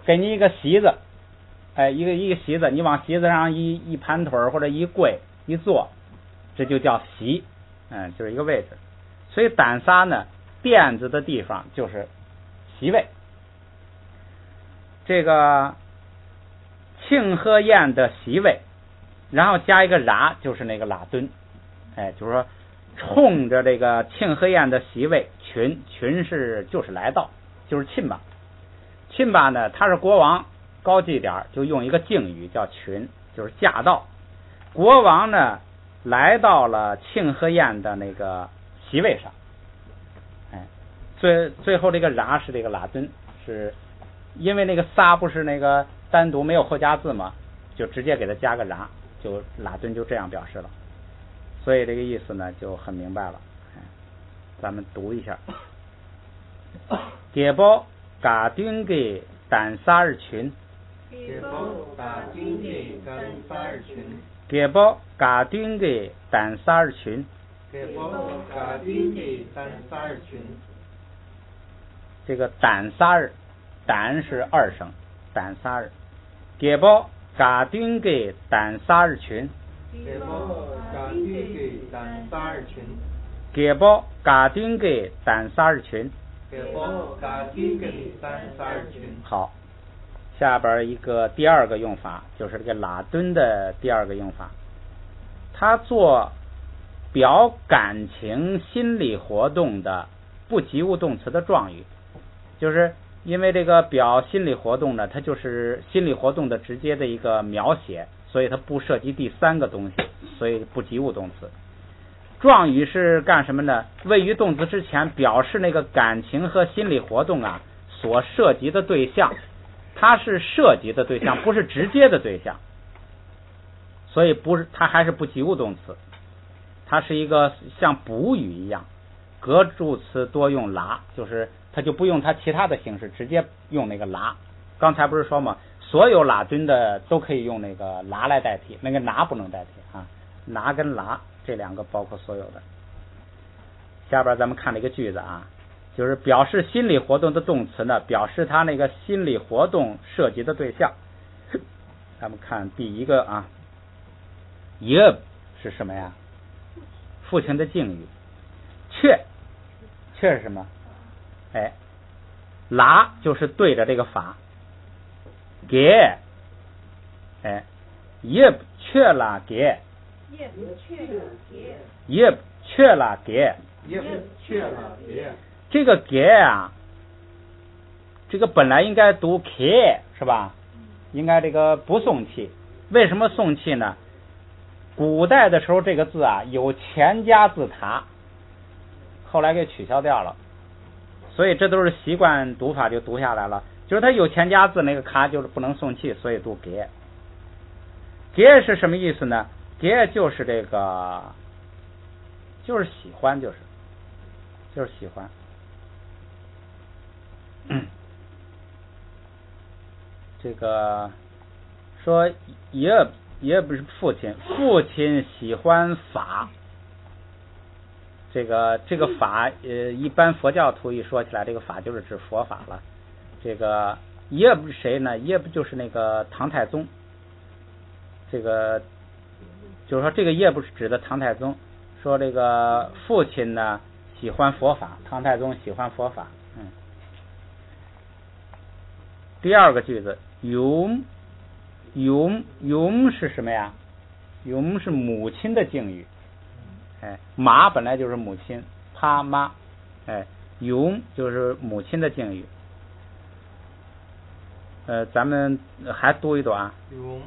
给你一个席子，一个席子，你往席子上一盘腿或者一跪一坐，这就叫席，就是一个位置。所以胆撒呢，垫子的地方就是席位。这个庆贺宴的席位，然后加一个喇，就是那个喇敦，就是说冲着这个庆贺宴的席位，群就是来到，就是亲吧。亲吧呢，他是国王，高级点就用一个敬语叫群，就是驾到。国王呢来到了庆贺宴的那个席位上，最后这个拉是这个拉敦，是因为那个撒不是那个单独没有后加字嘛，就直接给它加个拉，就拉敦就这样表示了。所以这个意思呢就很明白了。咱们读一下。给包嘎丁给单撒尔群。给包嘎丁给单撒尔群。给包嘎丁给单撒尔群。给包嘎丁给单撒尔群。这个单撒尔，单是二声，单撒尔。给包嘎丁给单撒尔群。给包嘎丁给单撒尔群。给包嘎丁给单撒尔群。给包嘎丁给单撒尔群。好，下边一个第二个用法，就是这个拉敦的第二个用法，它做表感情心理活动的不及物动词的状语，就是因为这个表心理活动呢，它就是心理活动的直接的一个描写，所以它不涉及第三个东西，所以不及物动词。状语是干什么呢？位于动词之前，表示那个感情和心理活动啊所涉及的对象，它是涉及的对象，不是直接的对象，所以不是，它还是不及物动词，它是一个像补语一样，格助词多用拉，就是它就不用它其他的形式，直接用那个拉。刚才不是说嘛，所有拉敦的都可以用那个拉来代替，那个拿不能代替啊，拿跟拉这两个包括所有的。下边咱们看这个句子啊，就是表示心理活动的动词呢，表示它那个心理活动涉及的对象。咱们看第一个啊，yeb 是什么呀？父亲的敬语。却是什么？哎，拉就是对着这个法。给，哎，yeb 却拉给。yeb 却拉给。这个给啊，这个本来应该读 k 是吧？应该这个不送气。为什么送气呢？古代的时候这个字啊有前加字塔，后来给取消掉了，所以这都是习惯读法就读下来了。就是它有前加字那个卡就是不能送气，所以读给。给是什么意思呢？给就是这个，就是喜欢，就是喜欢。这个说也不是父亲喜欢法。这个法一般佛教徒一说起来，这个法就是指佛法了。这个也不是谁呢？也不就是那个唐太宗。这个就是说这个也不是指的唐太宗，说这个父亲呢喜欢佛法，唐太宗喜欢佛法。第二个句子，yum 是什么呀？yum是母亲的敬语。哎，妈本来就是母亲，他妈，哎，yum就是母亲的敬语。咱们还读一段啊。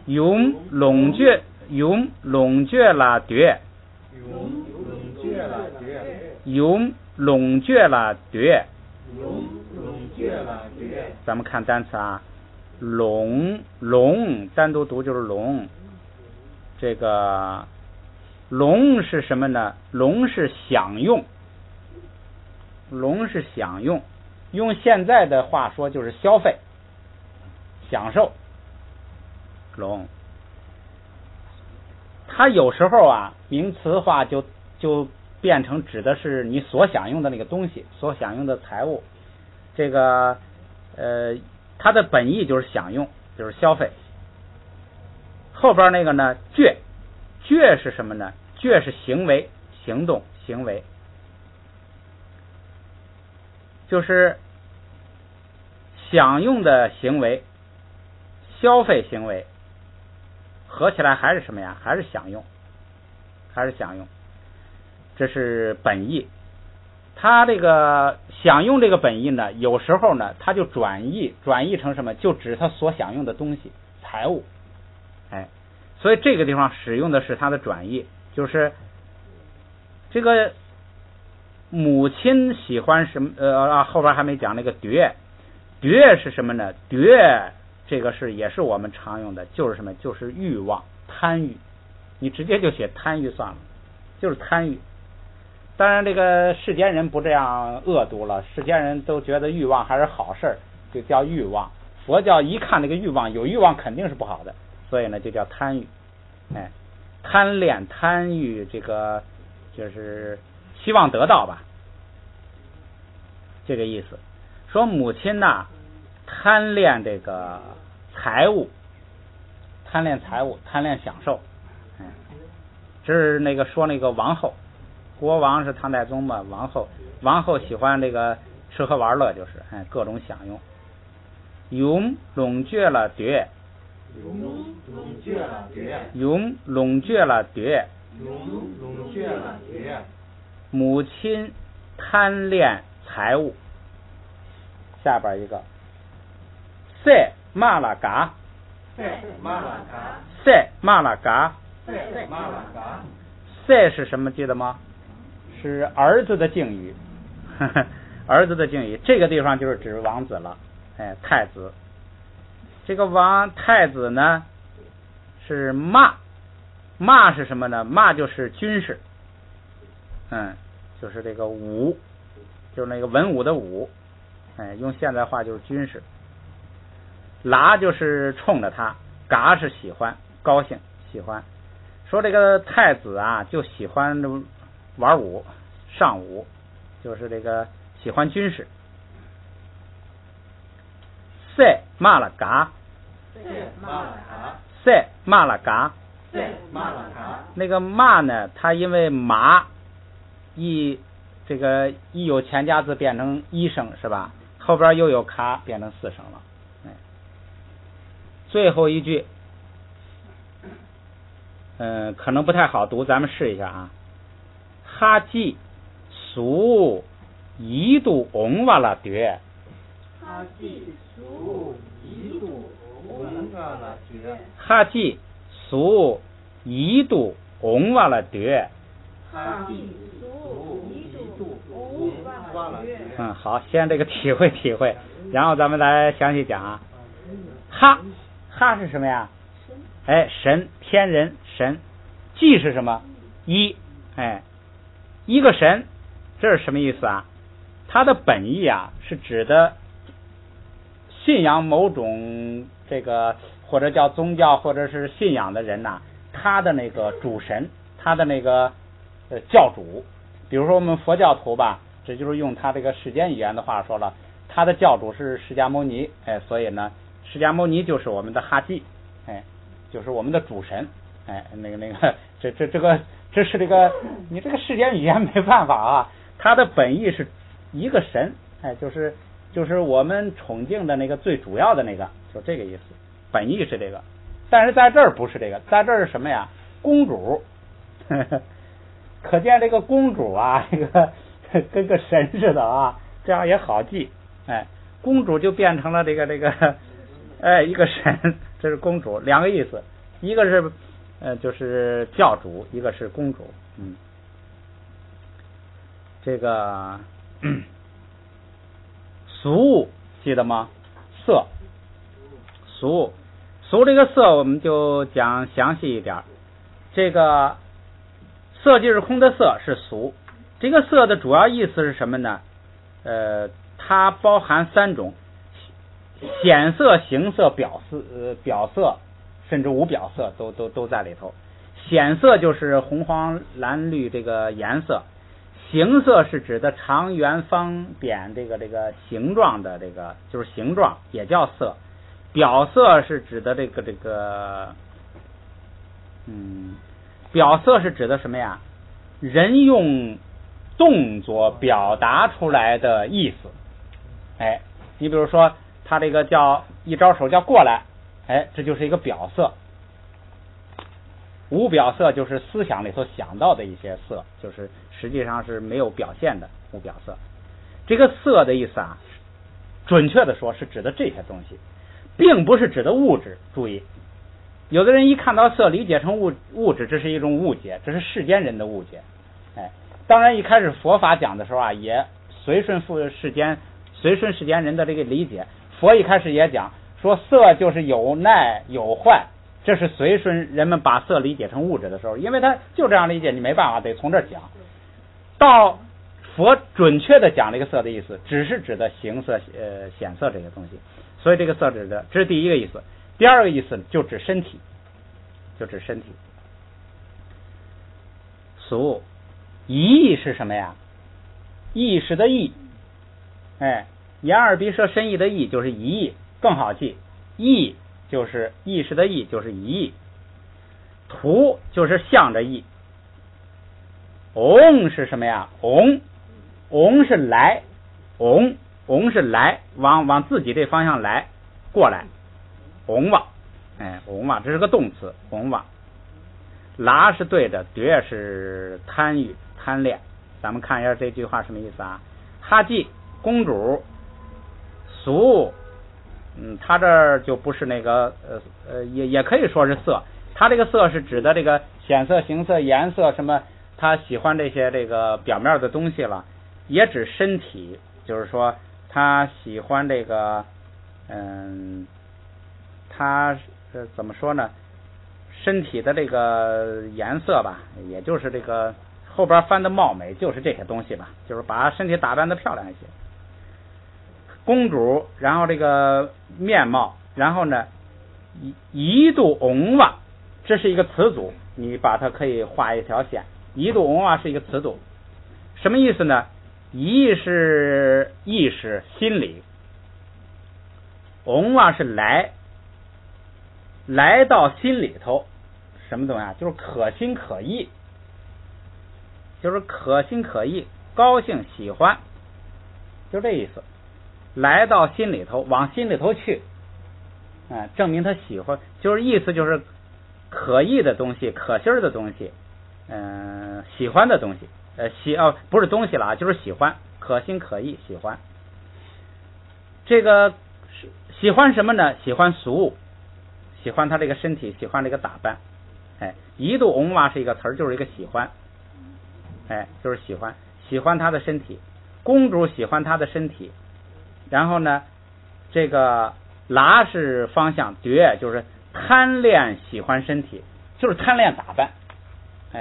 yum 龙倔啦对。yum 龙倔啦对。咱们看单词啊，龙单独读就是龙。这个龙是什么呢？龙是享用，用现在的话说就是消费、享受。龙，它有时候啊名词化就变成指的是你所享用的那个东西，所享用的财物。这个它的本意就是享用，就是消费。后边那个呢，倔是什么呢？倔是行为、行动、行为，就是享用的行为、消费行为，合起来还是什么呀？还是享用，这是本意。它这个享用这个本意呢，有时候呢，它就转译成什么？就指它所享用的东西、财物。哎，所以这个地方使用的是它的转译，就是这个母亲喜欢什么？后边还没讲那个夺是什么呢？夺这个也是我们常用的，就是什么？就是欲望、贪欲。你直接就写贪欲算了，就是贪欲。当然，这个世间人不这样恶毒了，世间人都觉得欲望还是好事，就叫欲望。佛教一看那个欲望，有欲望肯定是不好的，所以呢就叫贪欲。贪恋、贪欲，这个就是希望得到吧，这个意思。说母亲呐，贪恋这个财物，贪恋享受。这是那个说那个王后，国王是唐太宗嘛，王后喜欢这个吃喝玩乐，就是各种享用。用拢觉了夺，母亲贪恋财物。下边一个塞马拉嘎，塞是什么记得吗？是儿子的敬语，儿子的敬语。这个地方就是指王子了，太子。这个太子呢是骂是什么呢？骂就是军事，就是这个武，就是那个文武的武，用现代话就是军事。拉就是冲着他，嘎是喜欢、高兴、喜欢。说这个太子啊，就喜欢玩武、上武，就是这个喜欢军事。塞骂了嘎，那个骂呢，他因为马一有前加字变成一声是吧？后边又有卡变成四声了。最后一句可能不太好读，咱们试一下啊。哈记苏一度翁瓦拉夺，哈记苏一度翁瓦拉夺，哈记苏一度翁瓦拉夺，哈记苏一度翁瓦拉夺。好，先这个体会，然后咱们来详细讲啊。哈是什么呀？神，天人神。记是什么？一个神，这是什么意思啊？它的本意啊是指的信仰某种这个或者叫宗教或者是信仰的人呐，他的那个主神，他的那个教主。比如说我们佛教徒吧，这就是用他这个世间语言的话说了，他的教主是释迦牟尼，所以呢释迦牟尼就是我们的哈基，就是我们的主神，这是这个你这个世间语言没办法啊，它的本意是一个神，就是我们崇敬的那个最主要的那个，就这个意思，本意是这个。但是在这儿不是这个，在这儿是什么呀？公主，可见这个公主啊，这个跟个神似的啊，这样也好记，公主就变成了这个一个神，这是公主，两个意思，一个是就是教主，一个是公主。这个俗记得吗？色，俗这个色我们就讲详细一点。这个色即是空的色是俗，这个色的主要意思是什么呢？它包含三种：显色、形色、表色，甚至无表色都在里头。显色就是红黄蓝绿这个颜色，形色是指的长圆方扁这个形状的，这个就是形状也叫色。表色是指的表色是指的什么呀？人用动作表达出来的意思。你比如说他这个叫一招手叫过来，这就是一个表色。无表色就是思想里头想到的一些色，就是实际上是没有表现的无表色。这个色的意思啊，准确的说是指的这些东西，并不是指的物质。注意，有的人一看到色理解成物质，这是一种误解，这是世间人的误解。当然一开始佛法讲的时候啊，也随顺世间人的这个理解。佛一开始也讲说色就是有耐有坏，这是随顺人们把色理解成物质的时候，因为他就这样理解，你没办法得从这儿讲。到佛准确的讲这个色的意思，只是指的形色显色这些东西，所以这个色指的，这是第一个意思。第二个意思就指身体，俗意是什么呀？意识的意，眼耳鼻舌身意的意就是一意，更好记。意就是意识的意，就是一意。图就是向着意。翁是什么呀？翁是来，翁是来，往自己这方向来，过来。翁往，翁往，这是个动词，翁往。拉是对的，掠是贪欲贪恋。咱们看一下这句话什么意思啊？哈记公主俗，他这儿就不是那个也可以说是色，他这个色是指的这个显色形色颜色什么，他喜欢这些这个表面的东西了，也指身体，就是说他喜欢这个他怎么说呢，身体的这个颜色吧，也就是这个后边翻的貌美，就是这些东西吧，就是把身体打扮的漂亮一些。公主，然后这个面貌，然后呢一度翁哇，这是一个词组，你把它可以画一条线。一度翁哇是一个词组，什么意思呢？一是意识心理，翁哇是来到心里头，什么东西啊？就是可心可意，高兴喜欢，就这意思。来到心里头，往心里头去，证明他喜欢，就是意思就是可意的东西，可心的东西，喜欢的东西，不是东西了啊，就是喜欢，可心可意，喜欢。这个喜欢什么呢？喜欢俗物，喜欢他这个身体，喜欢这个打扮。一度翁哇是一个词儿，就是一个喜欢，就是喜欢他的身体。公主喜欢他的身体。然后呢，这个拉是方向，掠就是贪恋喜欢身体，就是贪恋打扮，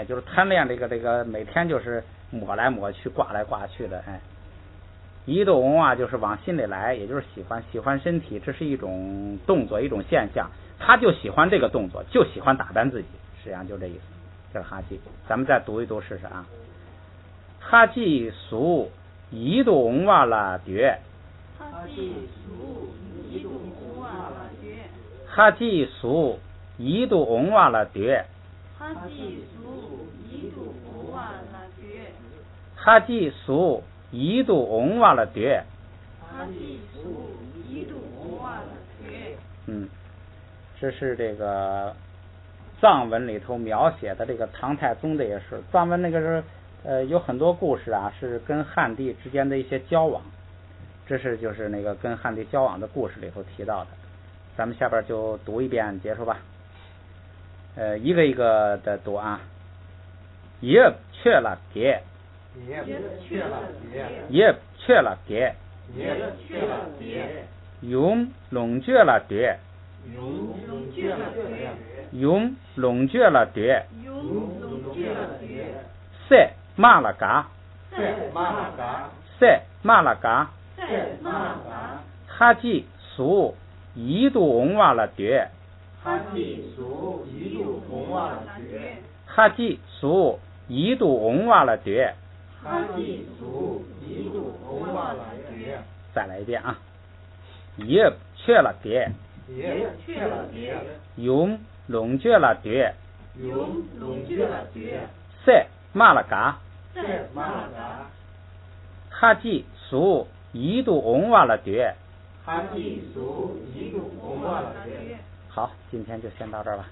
就是贪恋这个每天就是抹来抹去，挂来挂去的，一度翁哇就是往心里来，也就是喜欢身体，这是一种动作，一种现象，他就喜欢这个动作，就喜欢打扮自己，实际上就这意思。这是哈记，咱们再读一读试试啊。哈记俗一度翁哇啦掠。哈记俗一度翁哇啦掠。哈记俗一度翁哇啦掠。哈记俗一度翁哇啦掠。哈记俗一度翁哇啦掠。哈记俗一度翁哇啦掠。这是这个藏文里头描写的这个唐太宗的也是，藏文那个是有很多故事啊，是跟汉地之间的一些交往，这是就是那个跟汉地交往的故事里头提到的。咱们下边就读一遍结束吧。一个一个的读啊。耶却了给，耶却了给，耶却了给，耶却了给，用龙觉了对，用龙觉了对，用龙觉了对，用龙觉了对，塞马拉嘎，塞马拉嘎，塞马拉嘎，塞马拉嘎，哈记苏一度翁哇啦对，哈记苏一度翁哇啦对，哈记苏一度翁哇啦对，哈记苏一度翁哇啦对。再来一遍啊。耶却了给，耶却了给，用龙觉了对，用龙觉了对，塞马拉嘎，塞马拉嘎，哈记苏一度翁哇啦对，哈记苏一度翁哇啦对。好，今天就先到这儿吧。